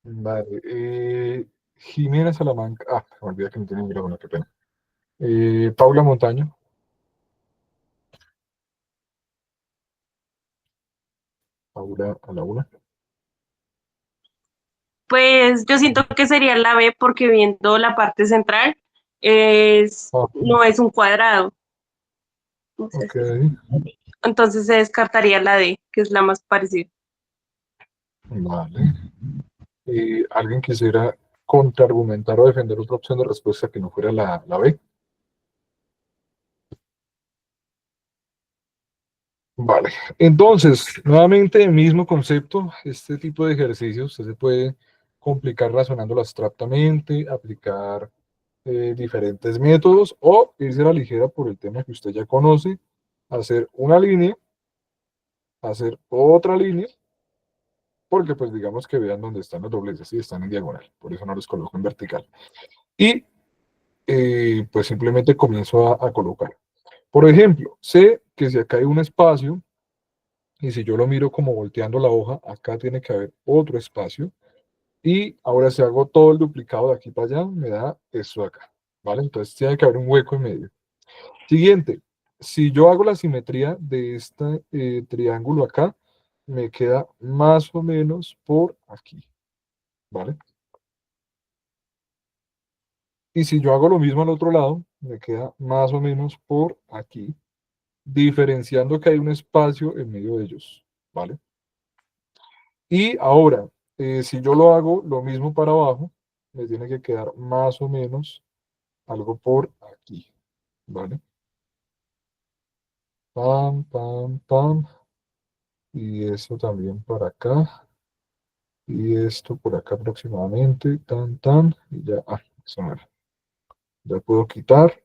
Vale. Jimena Salamanca. Se me olvida que no tiene micrófono, qué pena. Paula Montaño. figura a la una. Pues yo siento que sería la B porque viendo la parte central Ah, no es un cuadrado. ok, Entonces se descartaría la D, que es la más parecida. vale. ¿Alguien quisiera contraargumentar o defender otra opción de respuesta que no fuera la B? Vale. Entonces, nuevamente, el mismo concepto, este tipo de ejercicios, usted se puede complicar razonándolo abstractamente, aplicar diferentes métodos o irse a la ligera por el tema que usted ya conoce, hacer una línea, hacer otra línea, porque pues digamos que vean dónde están los dobleces, y están en diagonal, por eso no los coloco en vertical. Y pues simplemente comienzo a colocar. Por ejemplo, sé que si acá hay un espacio, y si yo lo miro como volteando la hoja, acá tiene que haber otro espacio, y ahora si hago todo el duplicado de aquí para allá, me da esto de acá, ¿vale? Entonces tiene que haber un hueco en medio. Siguiente, si yo hago la simetría de este triángulo acá, me queda más o menos por aquí, ¿vale? Y si yo hago lo mismo al otro lado, me queda más o menos por aquí, diferenciando que hay un espacio en medio de ellos, ¿vale? Y ahora, si yo lo hago lo mismo para abajo, me tiene que quedar más o menos algo por aquí, ¿vale? Pam, pam, pam. Y eso también para acá. Y esto por acá aproximadamente. Tan, tan. Y ya. Ah, eso no era. Ya puedo quitar.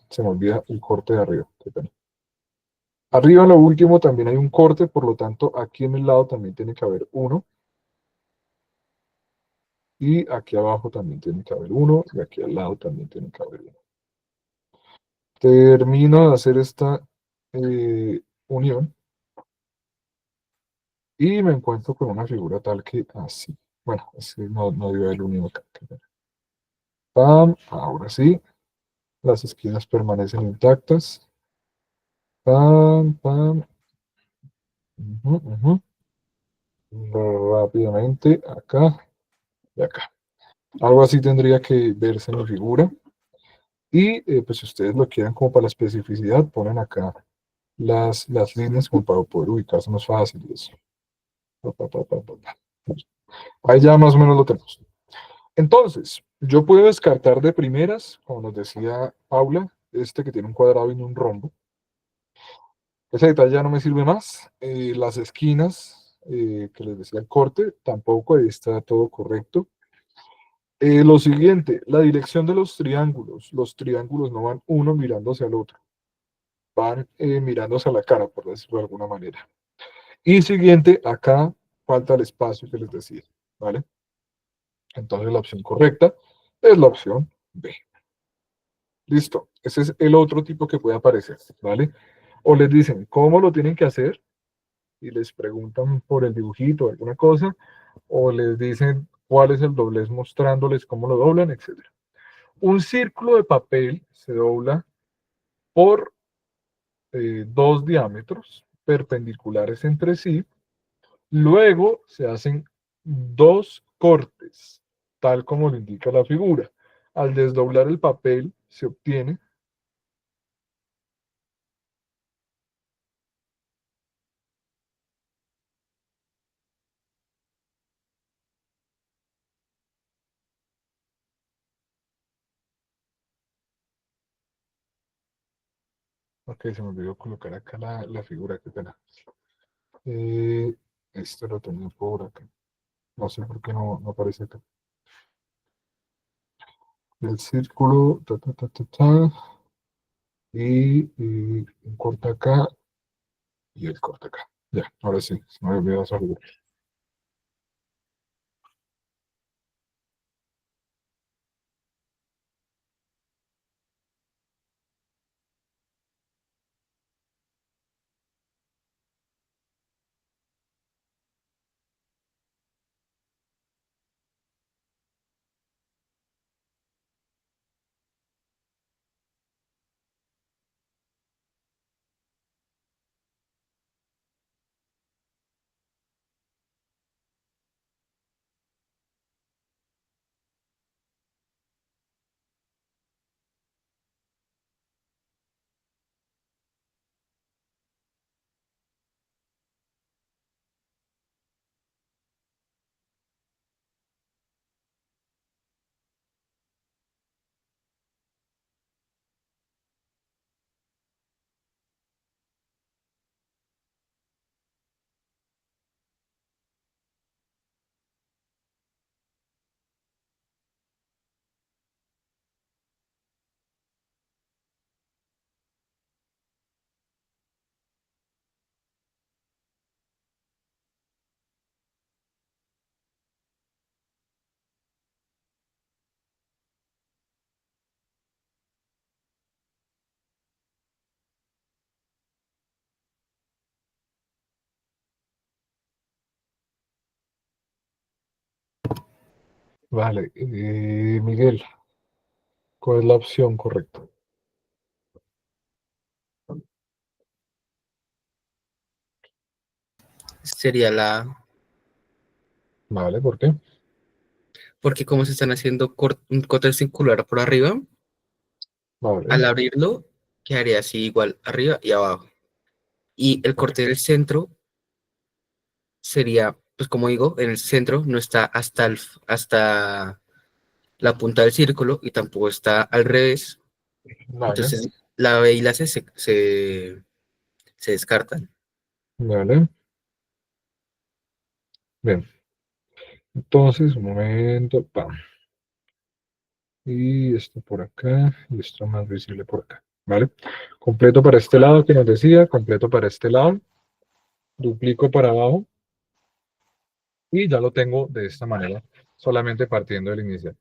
Se me olvida el corte de arriba. Qué pena. Arriba en lo último también hay un corte, por lo tanto aquí en el lado también tiene que haber uno. Y aquí abajo también tiene que haber uno. Y aquí al lado también tiene que haber uno. Termino de hacer esta unión. Y me encuentro con una figura tal que así. Bueno, es que no dio el unión acá. Pam, ahora sí. Las esquinas permanecen intactas. Pam, pam. Ujú, ujú. Rápidamente, acá y acá. Algo así tendría que verse en mi figura. Y pues si ustedes lo quieren como para la especificidad, ponen acá las líneas como para poder ubicarse más fácil y eso. Pa, pa, pa, pa, pa, pa. Ahí ya más o menos lo tenemos. Entonces, yo puedo descartar de primeras, como nos decía Paula, este que tiene un cuadrado y no un rombo. Ese detalle ya no me sirve más. Las esquinas, que les decía el corte, tampoco, ahí está todo correcto. Lo siguiente, la dirección de los triángulos. Los triángulos no van uno mirándose al otro, van mirándose a la cara, por decirlo de alguna manera. Y siguiente, acá falta el espacio que les decía, ¿vale? Entonces la opción correcta es la opción B. Listo, ese es el otro tipo que puede aparecer, ¿vale? O les dicen cómo lo tienen que hacer y les preguntan por el dibujito o alguna cosa, o les dicen cuál es el doblez mostrándoles cómo lo doblan, etcétera. Un círculo de papel se dobla por dos diámetros perpendiculares entre sí, luego se hacen dos cortes, tal como lo indica la figura. Al desdoblar el papel se obtiene. Ok, se me olvidó colocar acá la figura, qué pena. Eh, esto lo tenía por acá. No sé por qué no aparece acá. El círculo, ta, ta, ta, ta, ta, y un corte acá y el corte acá. Ya, ahora sí, se me olvidó esa figura. Vale, Miguel, ¿cuál es la opción correcta? Sería la A, Vale, ¿por qué? porque como se están haciendo un corte circular por arriba, Vale, al abrirlo quedaría así igual arriba y abajo. Y el vale, corte del centro sería, pues como digo, en el centro no está hasta la punta del círculo y tampoco está al revés. vale, Entonces la B y la C se descartan. vale. Bien, entonces, un momento, pam. Y esto por acá, y esto más visible por acá, ¿vale? Completo para este lado que nos decía, completo para este lado, duplico para abajo, y ya lo tengo de esta manera, solamente partiendo del inicial.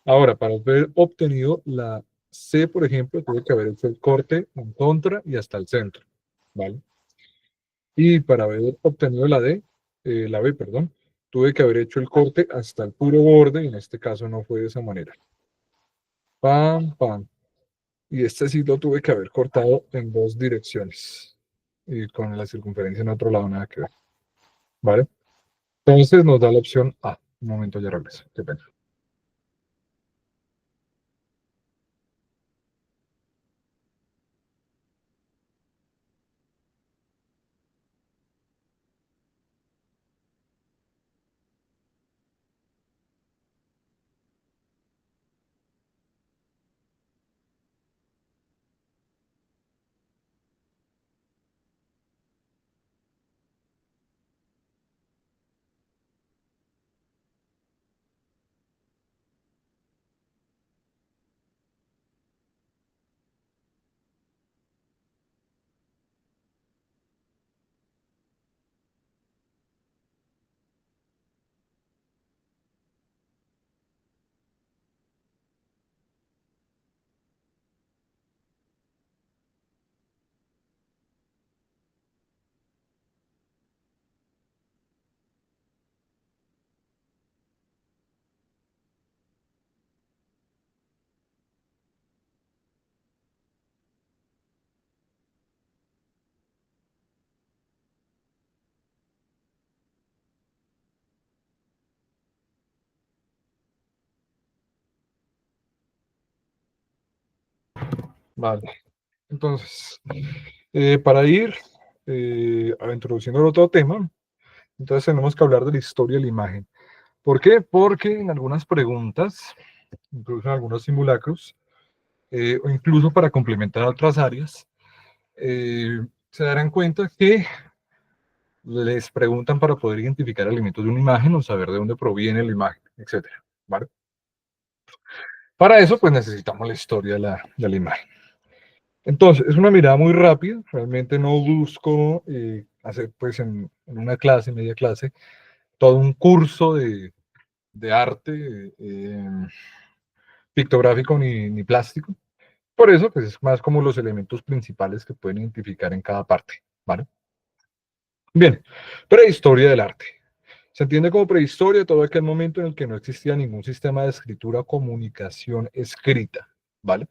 Ahora, para haber obtenido la C, por ejemplo, tuve que haber hecho el corte en contra y hasta el centro, ¿vale? Y para haber obtenido la D, la B, perdón, tuve que haber hecho el corte hasta el puro borde, y en este caso no fue de esa manera. Pam, pam. Y este sí lo tuve que haber cortado en dos direcciones. Y con la circunferencia en otro lado nada que ver. ¿Vale? Entonces nos da la opción A. Un momento, ya regreso. Qué pena. Vale. Entonces, para ir introduciendo otro tema, entonces tenemos que hablar de la historia de la imagen. ¿Por qué? Porque en algunas preguntas, incluso en algunos simulacros, o incluso para complementar otras áreas, se darán cuenta que les preguntan para poder identificar elementos de una imagen o saber de dónde proviene la imagen, etcétera, ¿vale? Para eso, pues necesitamos la historia de la imagen. Entonces, es una mirada muy rápida, realmente no busco hacer, pues, en una clase, media clase, todo un curso de arte pictográfico ni plástico. Por eso, pues, es más como los elementos principales que pueden identificar en cada parte, ¿vale? Bien, prehistoria del arte. Se entiende como prehistoria todo aquel momento en el que no existía ningún sistema de escritura o comunicación escrita, ¿vale?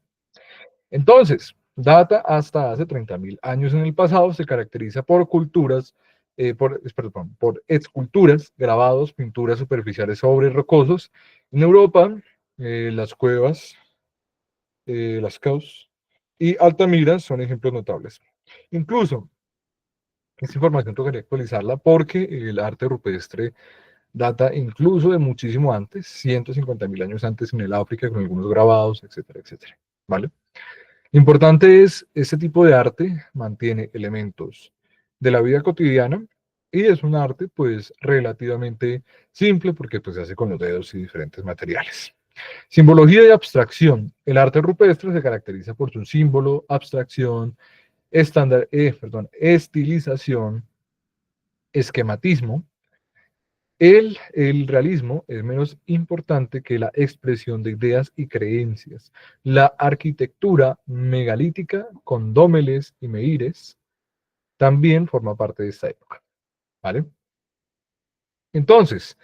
Entonces, data hasta hace 30.000 años en el pasado, se caracteriza por culturas, perdón, por esculturas, grabados, pinturas superficiales sobre rocosos. En Europa, las cuevas, las caus y Altamira son ejemplos notables. Incluso, esta información tocaría actualizarla porque el arte rupestre data incluso de muchísimo antes, 150.000 años antes en el África, con algunos grabados, etcétera, etcétera. ¿Vale? Lo importante es, este tipo de arte mantiene elementos de la vida cotidiana y es un arte pues relativamente simple porque pues se hace con los dedos y diferentes materiales. Simbología y abstracción. El arte rupestre se caracteriza por su símbolo, abstracción, estilización, esquematismo. El realismo es menos importante que la expresión de ideas y creencias. La arquitectura megalítica con dómeles y menhires, también forma parte de esta época, ¿vale? Entonces,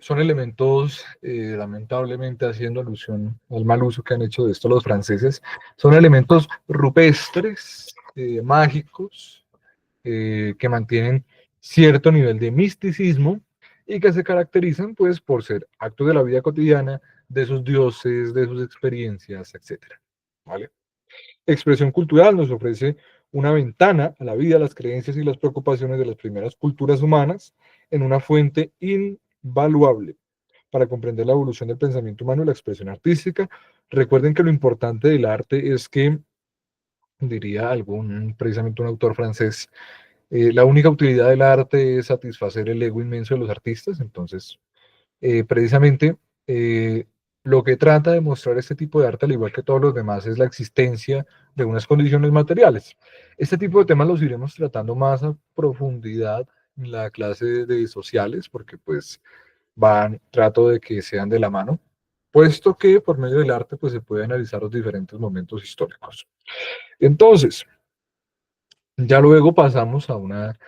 son elementos, lamentablemente haciendo alusión al mal uso que han hecho de esto los franceses, son elementos rupestres, mágicos, que mantienen cierto nivel de misticismo y que se caracterizan pues por ser actos de la vida cotidiana, de sus dioses, de sus experiencias, etcétera. ¿Vale? Expresión cultural nos ofrece una ventana a la vida, las creencias y las preocupaciones de las primeras culturas humanas en una fuente invaluable para comprender la evolución del pensamiento humano y la expresión artística. Recuerden que lo importante del arte es que, diría precisamente un autor francés, la única utilidad del arte es satisfacer el ego inmenso de los artistas. Entonces, precisamente, eh, lo que trata de mostrar este tipo de arte, al igual que todos los demás, es la existencia de unas condiciones materiales. Este tipo de temas los iremos tratando más a profundidad en la clase de sociales, porque pues trato de que sean de la mano, puesto que por medio del arte pues se puede analizar los diferentes momentos históricos. Entonces, ya luego pasamos a una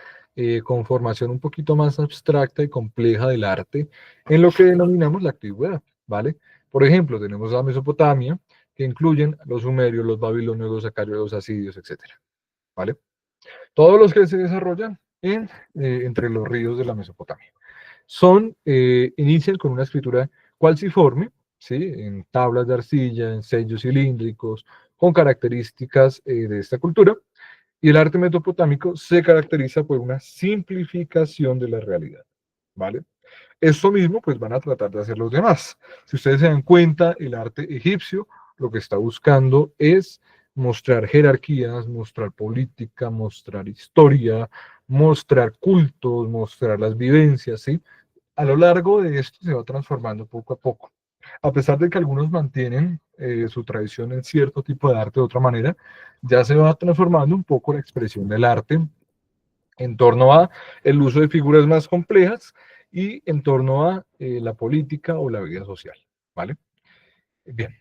conformación un poquito más abstracta y compleja del arte en lo que denominamos la antigüedad, ¿vale? Por ejemplo, tenemos la Mesopotamia, que incluyen los sumerios, los babilonios, los acadios, los asirios, etcétera, ¿vale? Todos los que se desarrollan entre los ríos de la Mesopotamia. Inician con una escritura cualciforme, ¿sí? En tablas de arcilla, en sellos cilíndricos, con características de esta cultura, y el arte mesopotámico se caracteriza por una simplificación de la realidad, ¿vale? Esto mismo, pues van a tratar de hacer los demás. Si ustedes se dan cuenta, el arte egipcio lo que está buscando es mostrar jerarquías, mostrar política, mostrar historia, mostrar cultos, mostrar las vivencias, ¿sí? A lo largo de esto se va transformando poco a poco. A pesar de que algunos mantienen su tradición en cierto tipo de arte de otra manera, ya se va transformando un poco la expresión del arte en torno a el uso de figuras más complejas y en torno a la política o la vida social, ¿vale? Bien.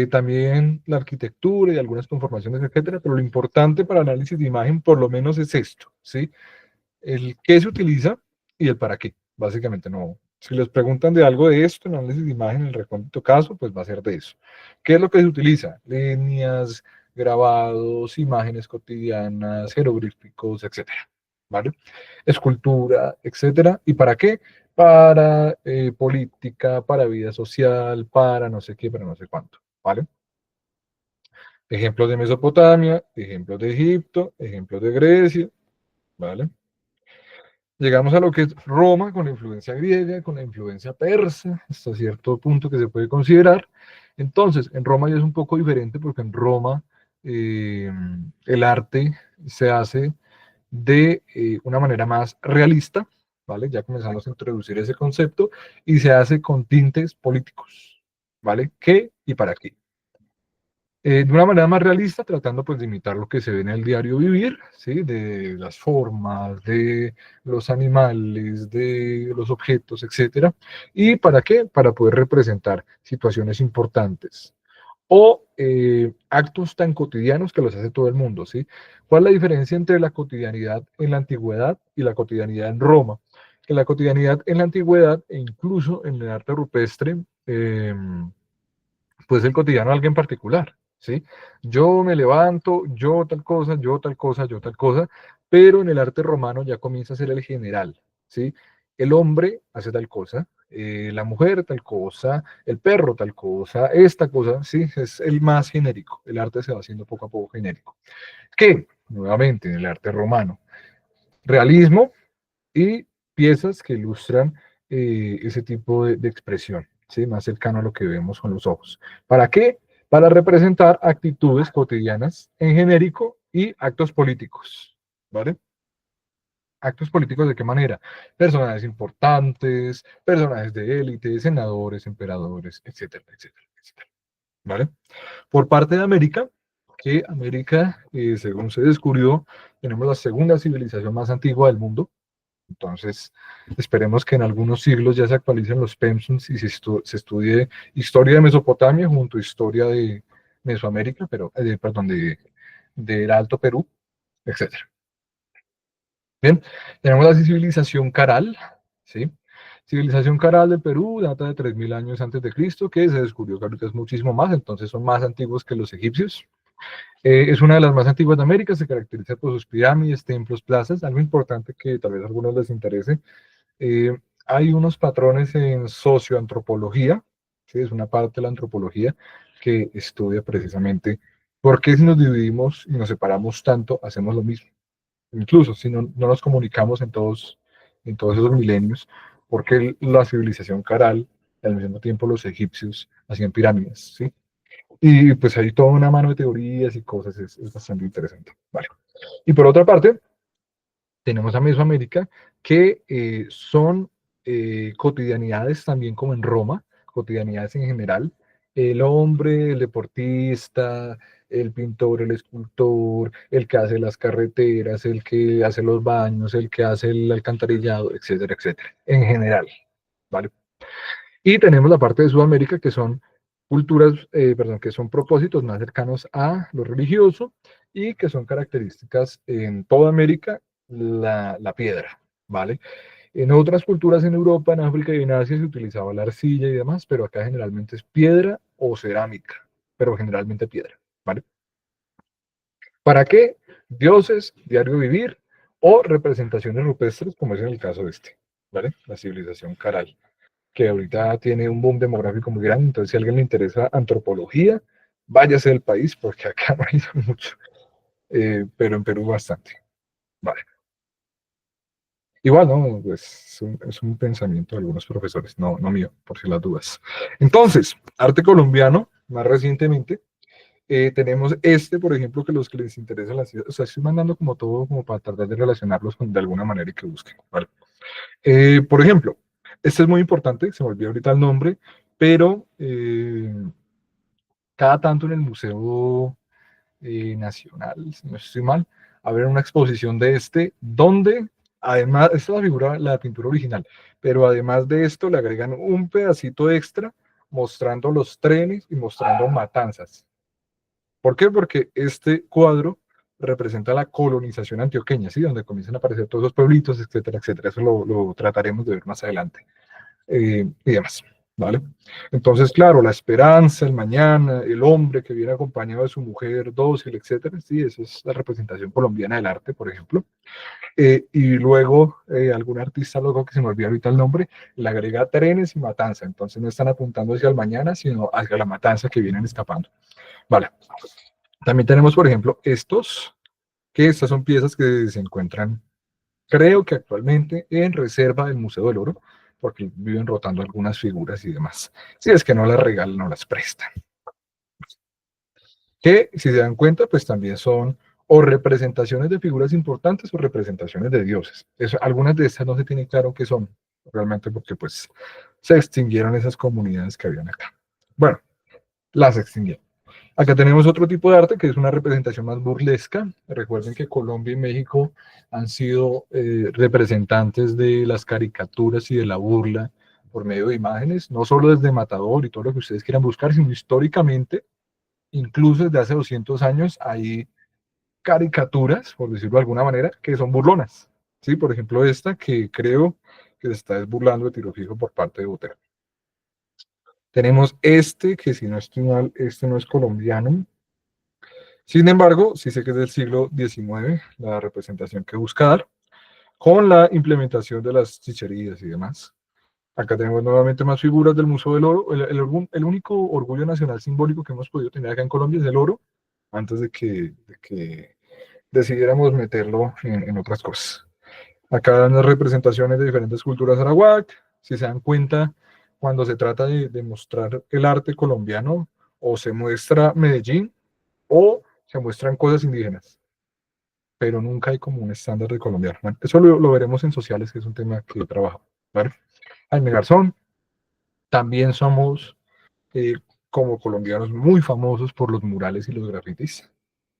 También la arquitectura y algunas conformaciones, etcétera, pero lo importante para análisis de imagen por lo menos es esto, ¿sí? El qué se utiliza y el para qué, básicamente no. Si les preguntan de algo de esto, en análisis de imagen, en el recóndito caso, pues va a ser de eso. ¿Qué es lo que se utiliza? Líneas, grabados, imágenes cotidianas, jeroglíficos, etcétera, ¿vale? Escultura, etcétera. ¿Y para qué? Para política, para vida social, para no sé qué, para no sé cuánto, ¿vale? Ejemplos de Mesopotamia, ejemplos de Egipto, ejemplos de Grecia, ¿vale? Llegamos a lo que es Roma, con la influencia griega, con la influencia persa, hasta cierto punto que se puede considerar. Entonces, en Roma ya es un poco diferente porque en Roma eh, el arte se hace de una manera más realista, ¿vale? Ya comenzamos a introducir ese concepto y se hace con tintes políticos, ¿vale? ¿Qué y para qué? De una manera más realista, tratando pues de imitar lo que se ve en el diario vivir, ¿sí? De las formas, de los animales, de los objetos, etcétera. ¿Y para qué? Para poder representar situaciones importantes o actos tan cotidianos que los hace todo el mundo, ¿sí? ¿Cuál es la diferencia entre la cotidianidad en la antigüedad y la cotidianidad en Roma? Que la cotidianidad en la antigüedad e incluso en el arte rupestre, pues el cotidiano de alguien particular, ¿sí? Yo me levanto, yo tal cosa, yo tal cosa, yo tal cosa, pero en el arte romano ya comienza a ser el general, ¿sí? El hombre hace tal cosa, la mujer tal cosa, el perro tal cosa, esta cosa, ¿sí? Es el más genérico, el arte se va haciendo poco a poco genérico. ¿Qué? Nuevamente, en el arte romano, realismo y piezas que ilustran ese tipo de expresión, ¿sí? Más cercano a lo que vemos con los ojos. ¿Para qué? Para representar actitudes cotidianas en genérico y actos políticos, ¿vale? Actos políticos de qué manera? Personajes importantes, personajes de élite, senadores, emperadores, etcétera, etcétera, etcétera, ¿vale? Por parte de América, que América, según se descubrió, tenemos la segunda civilización más antigua del mundo. Entonces, esperemos que en algunos siglos ya se actualicen los PEMSUNs y se estudie historia de Mesopotamia junto a historia de Mesoamérica, perdón, del Alto Perú, etcétera. Bien, tenemos la civilización Caral, ¿sí? Civilización caral del Perú data de 3000 años antes de Cristo, que se descubrió que ahorita es muchísimo más, entonces son más antiguos que los egipcios. Es una de las más antiguas de América, se caracteriza por sus pirámides, templos, plazas. Algo importante que tal vez a algunos les interese, eh, hay unos patrones en socioantropología, ¿sí? Es una parte de la antropología que estudia precisamente por qué si nos dividimos y nos separamos tanto, hacemos lo mismo. Incluso si no nos comunicamos en todos esos milenios, porque la civilización caral, y al mismo tiempo los egipcios, hacían pirámides, ¿sí? Y pues hay toda una mano de teorías y cosas, es bastante interesante. Vale. Y por otra parte, tenemos a Mesoamérica, que son cotidianidades también como en Roma, cotidianidades en general. El hombre, el deportista, el pintor, el escultor, el que hace las carreteras, el que hace los baños, el que hace el alcantarillado, etcétera, etcétera, en general, ¿vale? Y tenemos la parte de Sudamérica, que son culturas, perdón, que son propósitos más cercanos a lo religioso y que son características en toda América, la piedra, ¿vale? En otras culturas en Europa, en África y en Asia se utilizaba la arcilla y demás, pero acá generalmente es piedra o cerámica, pero generalmente piedra, ¿vale? ¿Para qué? Dioses, diario vivir o representaciones rupestres, como es en el caso de este, ¿vale? La civilización caral, que ahorita tiene un boom demográfico muy grande, entonces si a alguien le interesa antropología, váyase del país, porque acá no hay mucho, pero en Perú bastante. Vale. Igual, ¿no? Pues es un pensamiento de algunos profesores, no mío, por si las dudas. Entonces, arte colombiano, más recientemente, tenemos este, por ejemplo, que los que les interesa la ciudad, o sea, estoy mandando como todo como para tratar de relacionarlos de alguna manera y que busquen, ¿vale? Por ejemplo, este es muy importante, se me olvidó ahorita el nombre, pero cada tanto en el Museo Nacional, si no estoy mal, habrá una exposición de este, donde además, esta es la figura, la pintura original, pero además de esto le agregan un pedacito extra mostrando los trenes y mostrando matanzas. ¿Por qué? Porque este cuadro representa la colonización antioqueña, ¿sí? Donde comienzan a aparecer todos los pueblitos, etcétera, etcétera. Eso lo trataremos de ver más adelante. Y demás, ¿vale? Entonces, claro, la esperanza, el mañana, el hombre que viene acompañado de su mujer dócil, etcétera, sí, esa es la representación colombiana del arte, por ejemplo. Y luego, algún artista loco que se me olvida ahorita el nombre, le agrega trenes y matanza. Entonces no están apuntando hacia el mañana, sino hacia la matanza que vienen escapando. Vale. También tenemos, por ejemplo, que estas son piezas que se encuentran, creo que actualmente, en reserva del Museo del Oro, porque viven rotando algunas figuras y demás. Si es que no las regalan, no las prestan. Que, si se dan cuenta, pues también son o representaciones de figuras importantes o representaciones de dioses. Algunas de estas no se tiene claro qué son, realmente, porque pues se extinguieron esas comunidades que habían acá. Bueno, las extinguieron. Acá tenemos otro tipo de arte que es una representación más burlesca. Recuerden que Colombia y México han sido representantes de las caricaturas y de la burla por medio de imágenes, no solo desde Matador y todo lo que ustedes quieran buscar, sino históricamente, incluso desde hace 200 años, hay caricaturas, por decirlo de alguna manera, que son burlonas. ¿Sí? Por ejemplo, esta que creo que se está burlando de Tiro Fijo por parte de Botero. Tenemos este, que si no estoy mal, este no es colombiano. Sin embargo, sí sé que es del siglo XIX, la representación que busca dar, con la implementación de las chicherías y demás. Acá tenemos nuevamente más figuras del Museo del Oro. El único orgullo nacional simbólico que hemos podido tener acá en Colombia es el oro, antes de que decidiéramos meterlo en otras cosas. Acá dan las representaciones de diferentes culturas arawak. Si se dan cuenta, cuando se trata de mostrar el arte colombiano, o se muestra Medellín, o se muestran cosas indígenas, pero nunca hay como un estándar de colombiano. Bueno, eso lo veremos en sociales, que es un tema que trabajo. ¿Vale? Jaime Garzón, también somos como colombianos muy famosos por los murales y los grafitis,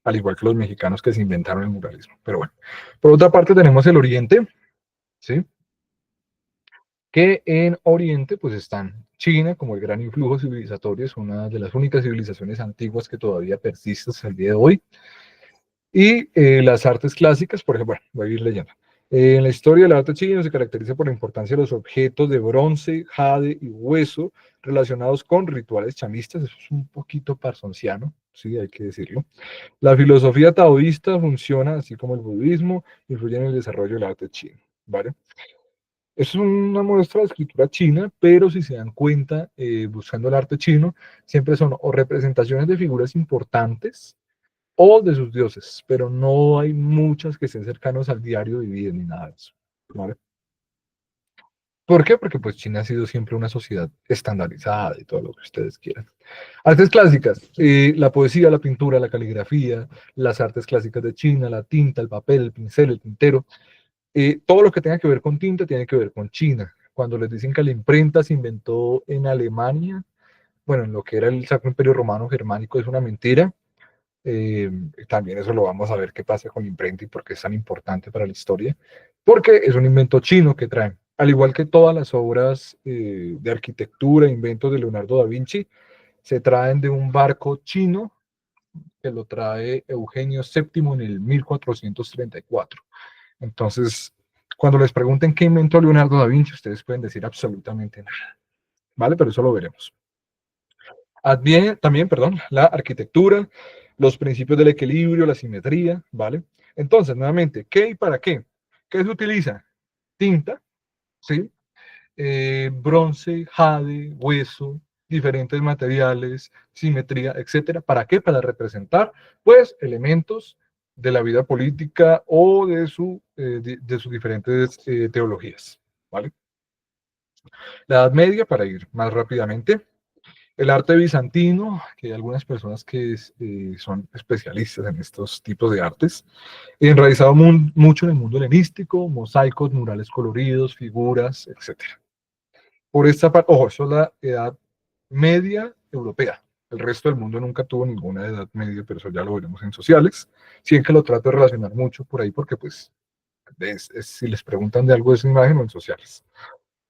al igual que los mexicanos que se inventaron el muralismo. Pero bueno, por otra parte tenemos el Oriente, ¿sí? Que en Oriente pues están China como el gran influjo civilizatorio, es una de las únicas civilizaciones antiguas que todavía persiste hasta el día de hoy. Y las artes clásicas, por ejemplo, bueno, voy a ir leyendo. En la historia del arte chino se caracteriza por la importancia de los objetos de bronce, jade y hueso relacionados con rituales chamistas. Eso es un poquito parsonciano, sí, hay que decirlo. La filosofía taoísta funciona, así como el budismo, influye en el desarrollo del arte chino, ¿vale? Es una muestra de escritura china, pero si se dan cuenta, buscando el arte chino, siempre son o representaciones de figuras importantes o de sus dioses, pero no hay muchas que estén cercanos al diario vivir ni nada de eso, ¿vale? ¿Por qué? Porque pues China ha sido siempre una sociedad estandarizada y todo lo que ustedes quieran. Artes clásicas, la poesía, la pintura, la caligrafía, las artes clásicas de China, la tinta, el papel, el pincel, el tintero, todo lo que tenga que ver con tinta tiene que ver con China. Cuando les dicen que la imprenta se inventó en Alemania, bueno, en lo que era el Sacro Imperio Romano Germánico, es una mentira. Eh, También eso lo vamos a ver qué pasa con la imprenta y por qué es tan importante para la historia, porque es un invento chino que traen. Al igual que todas las obras de arquitectura, inventos de Leonardo da Vinci, se traen de un barco chino que lo trae Eugenio VII en el 1434. Entonces, cuando les pregunten qué inventó Leonardo da Vinci, ustedes pueden decir absolutamente nada, ¿vale? Pero eso lo veremos. También, perdón, la arquitectura, los principios del equilibrio, la simetría, ¿vale? Entonces, nuevamente, ¿qué y para qué? ¿Qué se utiliza? Tinta, ¿sí? Bronce, jade, hueso, diferentes materiales, simetría, etcétera. ¿Para qué? Para representar, pues, elementos de la vida política o de sus diferentes teologías, ¿vale? La Edad Media, para ir más rápidamente, el arte bizantino, que hay algunas personas que son especialistas en estos tipos de artes, enraizado mucho en el mundo helenístico, mosaicos, murales coloridos, figuras, etc. Por esta parte, ojo, eso es la edad media europea. El resto del mundo nunca tuvo ninguna edad media, pero eso ya lo veremos en sociales. Sí que lo trato de relacionar mucho por ahí, porque pues si les preguntan de algo de esa imagen o en sociales.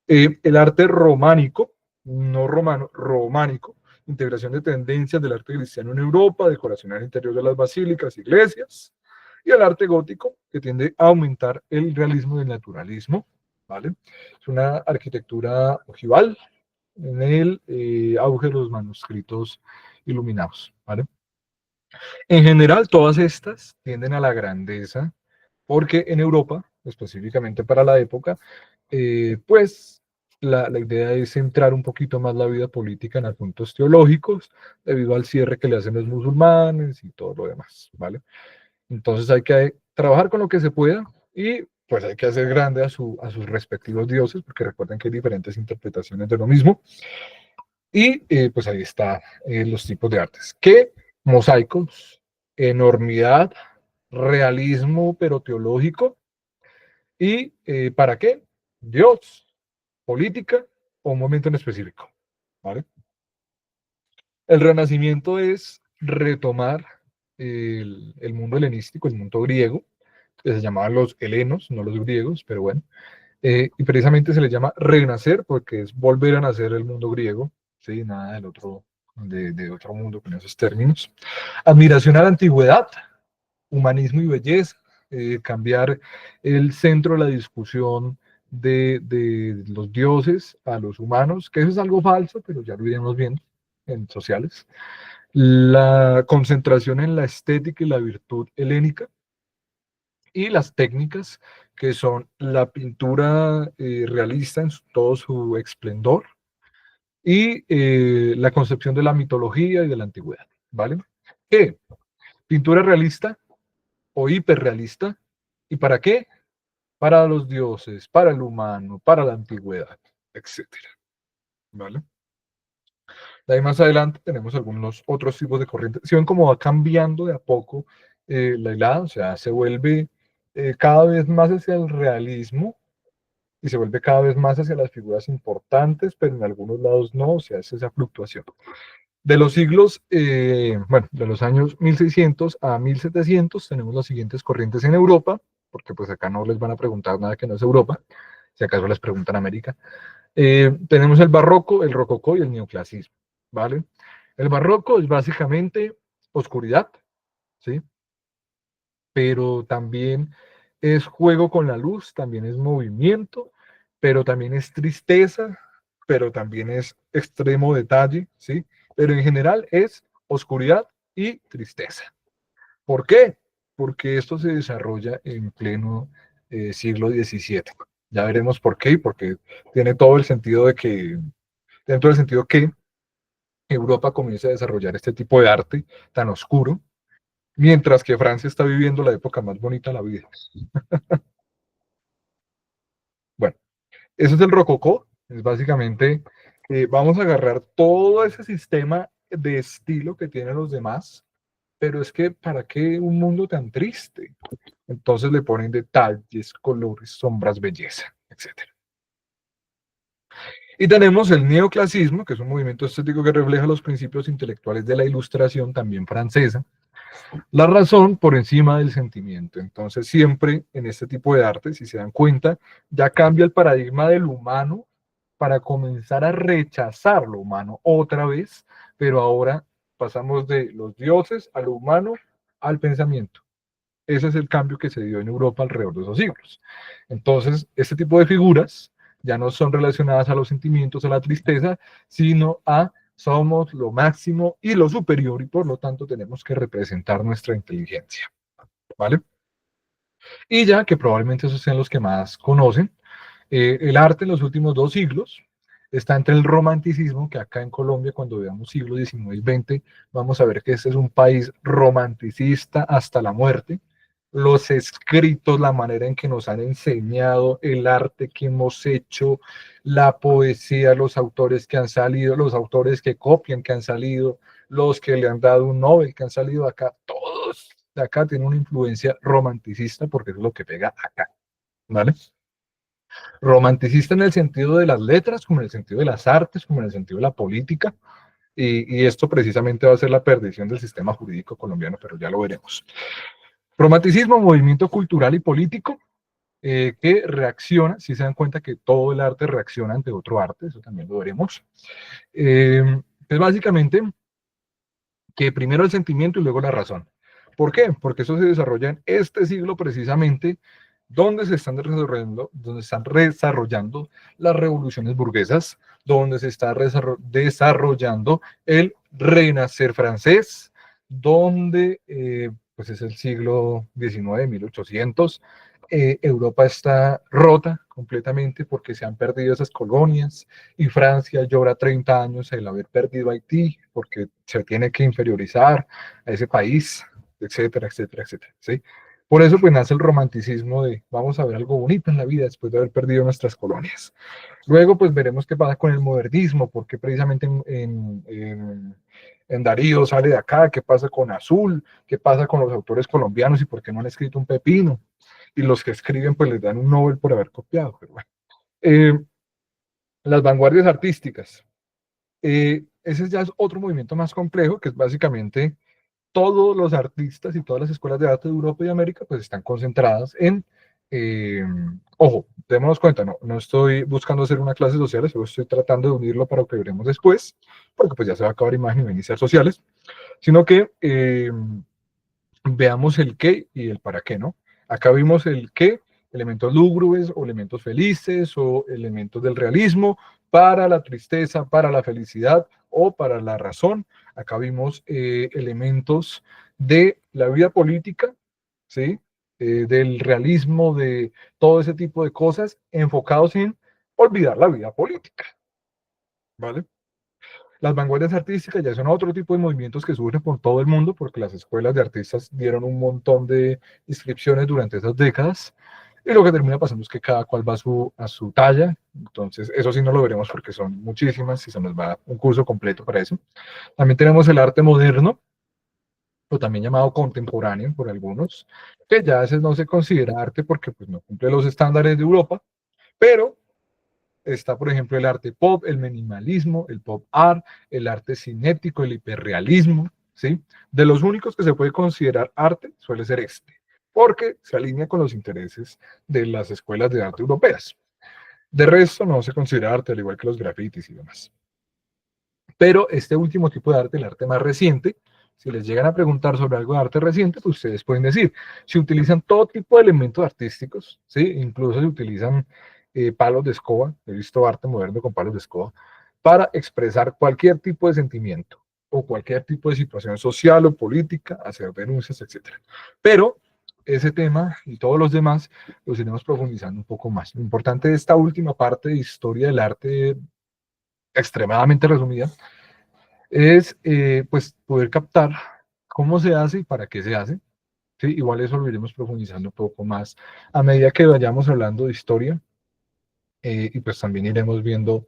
El arte románico, no romano, románico, integración de tendencias del arte cristiano en Europa, decoración al interior de las basílicas, iglesias, y el arte gótico, que tiende a aumentar el realismo y el naturalismo, ¿vale? Es una arquitectura ojival en el auge de los manuscritos iluminados, ¿vale? En general, todas estas tienden a la grandeza, porque en Europa, específicamente para la época, pues la idea es centrar un poquito más la vida política en asuntos teológicos, debido al cierre que le hacen los musulmanes y todo lo demás, ¿vale? Entonces hay que trabajar con lo que se pueda y pues hay que hacer grande a sus respectivos dioses, porque recuerden que hay diferentes interpretaciones de lo mismo. Y pues ahí está los tipos de artes. ¿Qué? Mosaicos, enormidad, realismo pero teológico. ¿Y para qué? Dios, política o un momento en específico, ¿vale? El Renacimiento es retomar el mundo helenístico, el mundo griego, que se llamaban los helenos, no los griegos, pero bueno. Y precisamente se le llama renacer porque es volver a nacer el mundo griego, ¿sí? Nada del otro, de otro mundo con esos términos. Admiración a la antigüedad, humanismo y belleza, cambiar el centro de la discusión de los dioses a los humanos, que eso es algo falso, pero ya lo iremos viendo en sociales. La concentración en la estética y la virtud helénica y las técnicas que son la pintura realista en todo su esplendor y la concepción de la mitología y de la antigüedad, ¿vale? ¿Qué? Pintura realista o hiperrealista. ¿Y para qué? Para los dioses, para el humano, para la antigüedad, etcétera, ¿vale? De ahí más adelante tenemos algunos otros tipos de corrientes. Si ven cómo va cambiando de a poco la hilada, o sea, se vuelve cada vez más hacia el realismo y se vuelve cada vez más hacia las figuras importantes, pero en algunos lados no, o sea, es esa fluctuación. De los siglos, bueno, de los años 1600 a 1700 tenemos las siguientes corrientes en Europa, porque pues acá no les van a preguntar nada que no es Europa, si acaso les preguntan América. Tenemos el barroco, el rococó y el neoclasismo, ¿vale? El barroco es básicamente oscuridad, ¿sí? Pero también es juego con la luz, también es movimiento, pero también es tristeza, pero también es extremo detalle, ¿sí? Pero en general es oscuridad y tristeza. ¿Por qué? Porque esto se desarrolla en pleno siglo XVII. Ya veremos por qué, porque tiene todo el sentido de que, dentro del sentido que Europa comienza a desarrollar este tipo de arte tan oscuro, mientras que Francia está viviendo la época más bonita de la vida. Bueno, eso es el rococó, es básicamente, vamos a agarrar todo ese sistema de estilo que tienen los demás, pero es que, ¿para qué un mundo tan triste? Entonces le ponen detalles, colores, sombras, belleza, etc. Y tenemos el neoclasismo, que es un movimiento estético que refleja los principios intelectuales de la Ilustración, también francesa, la razón por encima del sentimiento. Entonces siempre en este tipo de arte, si se dan cuenta, ya cambia el paradigma del humano para comenzar a rechazar lo humano otra vez, pero ahora pasamos de los dioses a lo humano al pensamiento. Ese es el cambio que se dio en Europa alrededor de esos siglos. Entonces, este tipo de figuras ya no son relacionadas a los sentimientos, a la tristeza, sino a somos lo máximo y lo superior y por lo tanto tenemos que representar nuestra inteligencia. ¿Vale? Y ya que probablemente esos sean los que más conocen, el arte en los últimos 2 siglos está entre el romanticismo, que acá en Colombia, cuando veamos siglo XIX y XX, vamos a ver que este es un país romanticista hasta la muerte. Los escritos, la manera en que nos han enseñado, el arte que hemos hecho, la poesía, los autores que han salido, los autores que copian que han salido, los que le han dado un Nobel que han salido acá, todos de acá tienen una influencia romanticista porque es lo que pega acá, ¿vale? Romanticista en el sentido de las letras, como en el sentido de las artes, como en el sentido de la política, y esto precisamente va a ser la perdición del sistema jurídico colombiano, pero ya lo veremos. Romanticismo, movimiento cultural y político que reacciona, si se dan cuenta que todo el arte reacciona ante otro arte, eso también lo veremos. Es básicamente que primero el sentimiento y luego la razón. ¿Por qué? Porque eso se desarrolla en este siglo precisamente, donde se están desarrollando las revoluciones burguesas, donde se está desarrollando el renacer francés, donde pues es el siglo XIX, 1800, Europa está rota completamente porque se han perdido esas colonias y Francia llora 30 años el haber perdido Haití porque se tiene que inferiorizar a ese país, etcétera, etcétera, etcétera, ¿sí? Por eso pues nace el romanticismo de vamos a ver algo bonito en la vida después de haber perdido nuestras colonias. Luego pues veremos qué pasa con el modernismo, porque precisamente en Darío sale de acá, qué pasa con Azul, qué pasa con los autores colombianos y por qué no han escrito un pepino. Y los que escriben pues les dan un Nobel por haber copiado. Pero bueno. Las vanguardias artísticas. Ese ya es otro movimiento más complejo, que es básicamente todos los artistas y todas las escuelas de arte de Europa y América pues están concentradas en, ojo, démonos cuenta, no estoy buscando hacer una clase social, solo estoy tratando de unirlo para lo que veremos después, porque pues ya se va a acabar imagen y va a iniciar sociales, sino que veamos el qué y el para qué, ¿no? Acá vimos el qué, elementos lúgubres o elementos felices o elementos del realismo para la tristeza, para la felicidad o para la razón. Acá vimos elementos de la vida política, ¿sí? Del realismo, de todo ese tipo de cosas enfocados en olvidar la vida política, ¿vale? Las vanguardias artísticas ya son otro tipo de movimientos que surgen por todo el mundo porque las escuelas de artistas dieron un montón de inscripciones durante esas décadas y lo que termina pasando es que cada cual va a su talla, entonces eso sí no lo veremos porque son muchísimas y se nos va un curso completo para eso. También tenemos el arte moderno, o también llamado contemporáneo por algunos, que ya a veces no se considera arte porque pues, no cumple los estándares de Europa, pero está, por ejemplo, el arte pop, el minimalismo, el pop art, el arte cinético, el hiperrealismo, ¿sí? De los únicos que se puede considerar arte suele ser este, porque se alinea con los intereses de las escuelas de arte europeas. De resto, no se considera arte, al igual que los grafitis y demás. Pero este último tipo de arte, el arte más reciente, Si les llegan a preguntar sobre algo de arte reciente, pues ustedes pueden decir. Se utilizan todo tipo de elementos artísticos, ¿sí? Incluso se utilizan palos de escoba. He visto arte moderno con palos de escoba para expresar cualquier tipo de sentimiento o cualquier tipo de situación social o política, hacer denuncias, etc. Pero ese tema y todos los demás los iremos profundizando un poco más. Lo importante de esta última parte de historia del arte, extremadamente resumida, es pues poder captar cómo se hace y para qué se hace. ¿Sí? Igual eso lo iremos profundizando un poco más a medida que vayamos hablando de historia, y pues también iremos viendo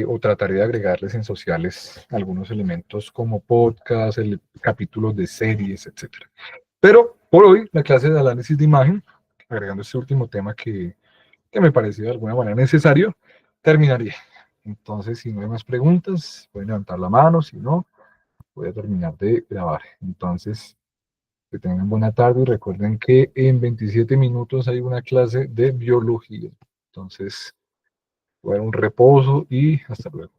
o trataré de agregarles en sociales algunos elementos como podcast, capítulos de series, etcétera. Pero por hoy, la clase de análisis de imagen, agregando este último tema que me pareció de alguna manera necesario, terminaría. Entonces, si no hay más preguntas, pueden levantar la mano, si no, voy a terminar de grabar. Entonces, que tengan buena tarde y recuerden que en 27 minutos hay una clase de biología. Entonces, voy a dar un reposo y hasta luego.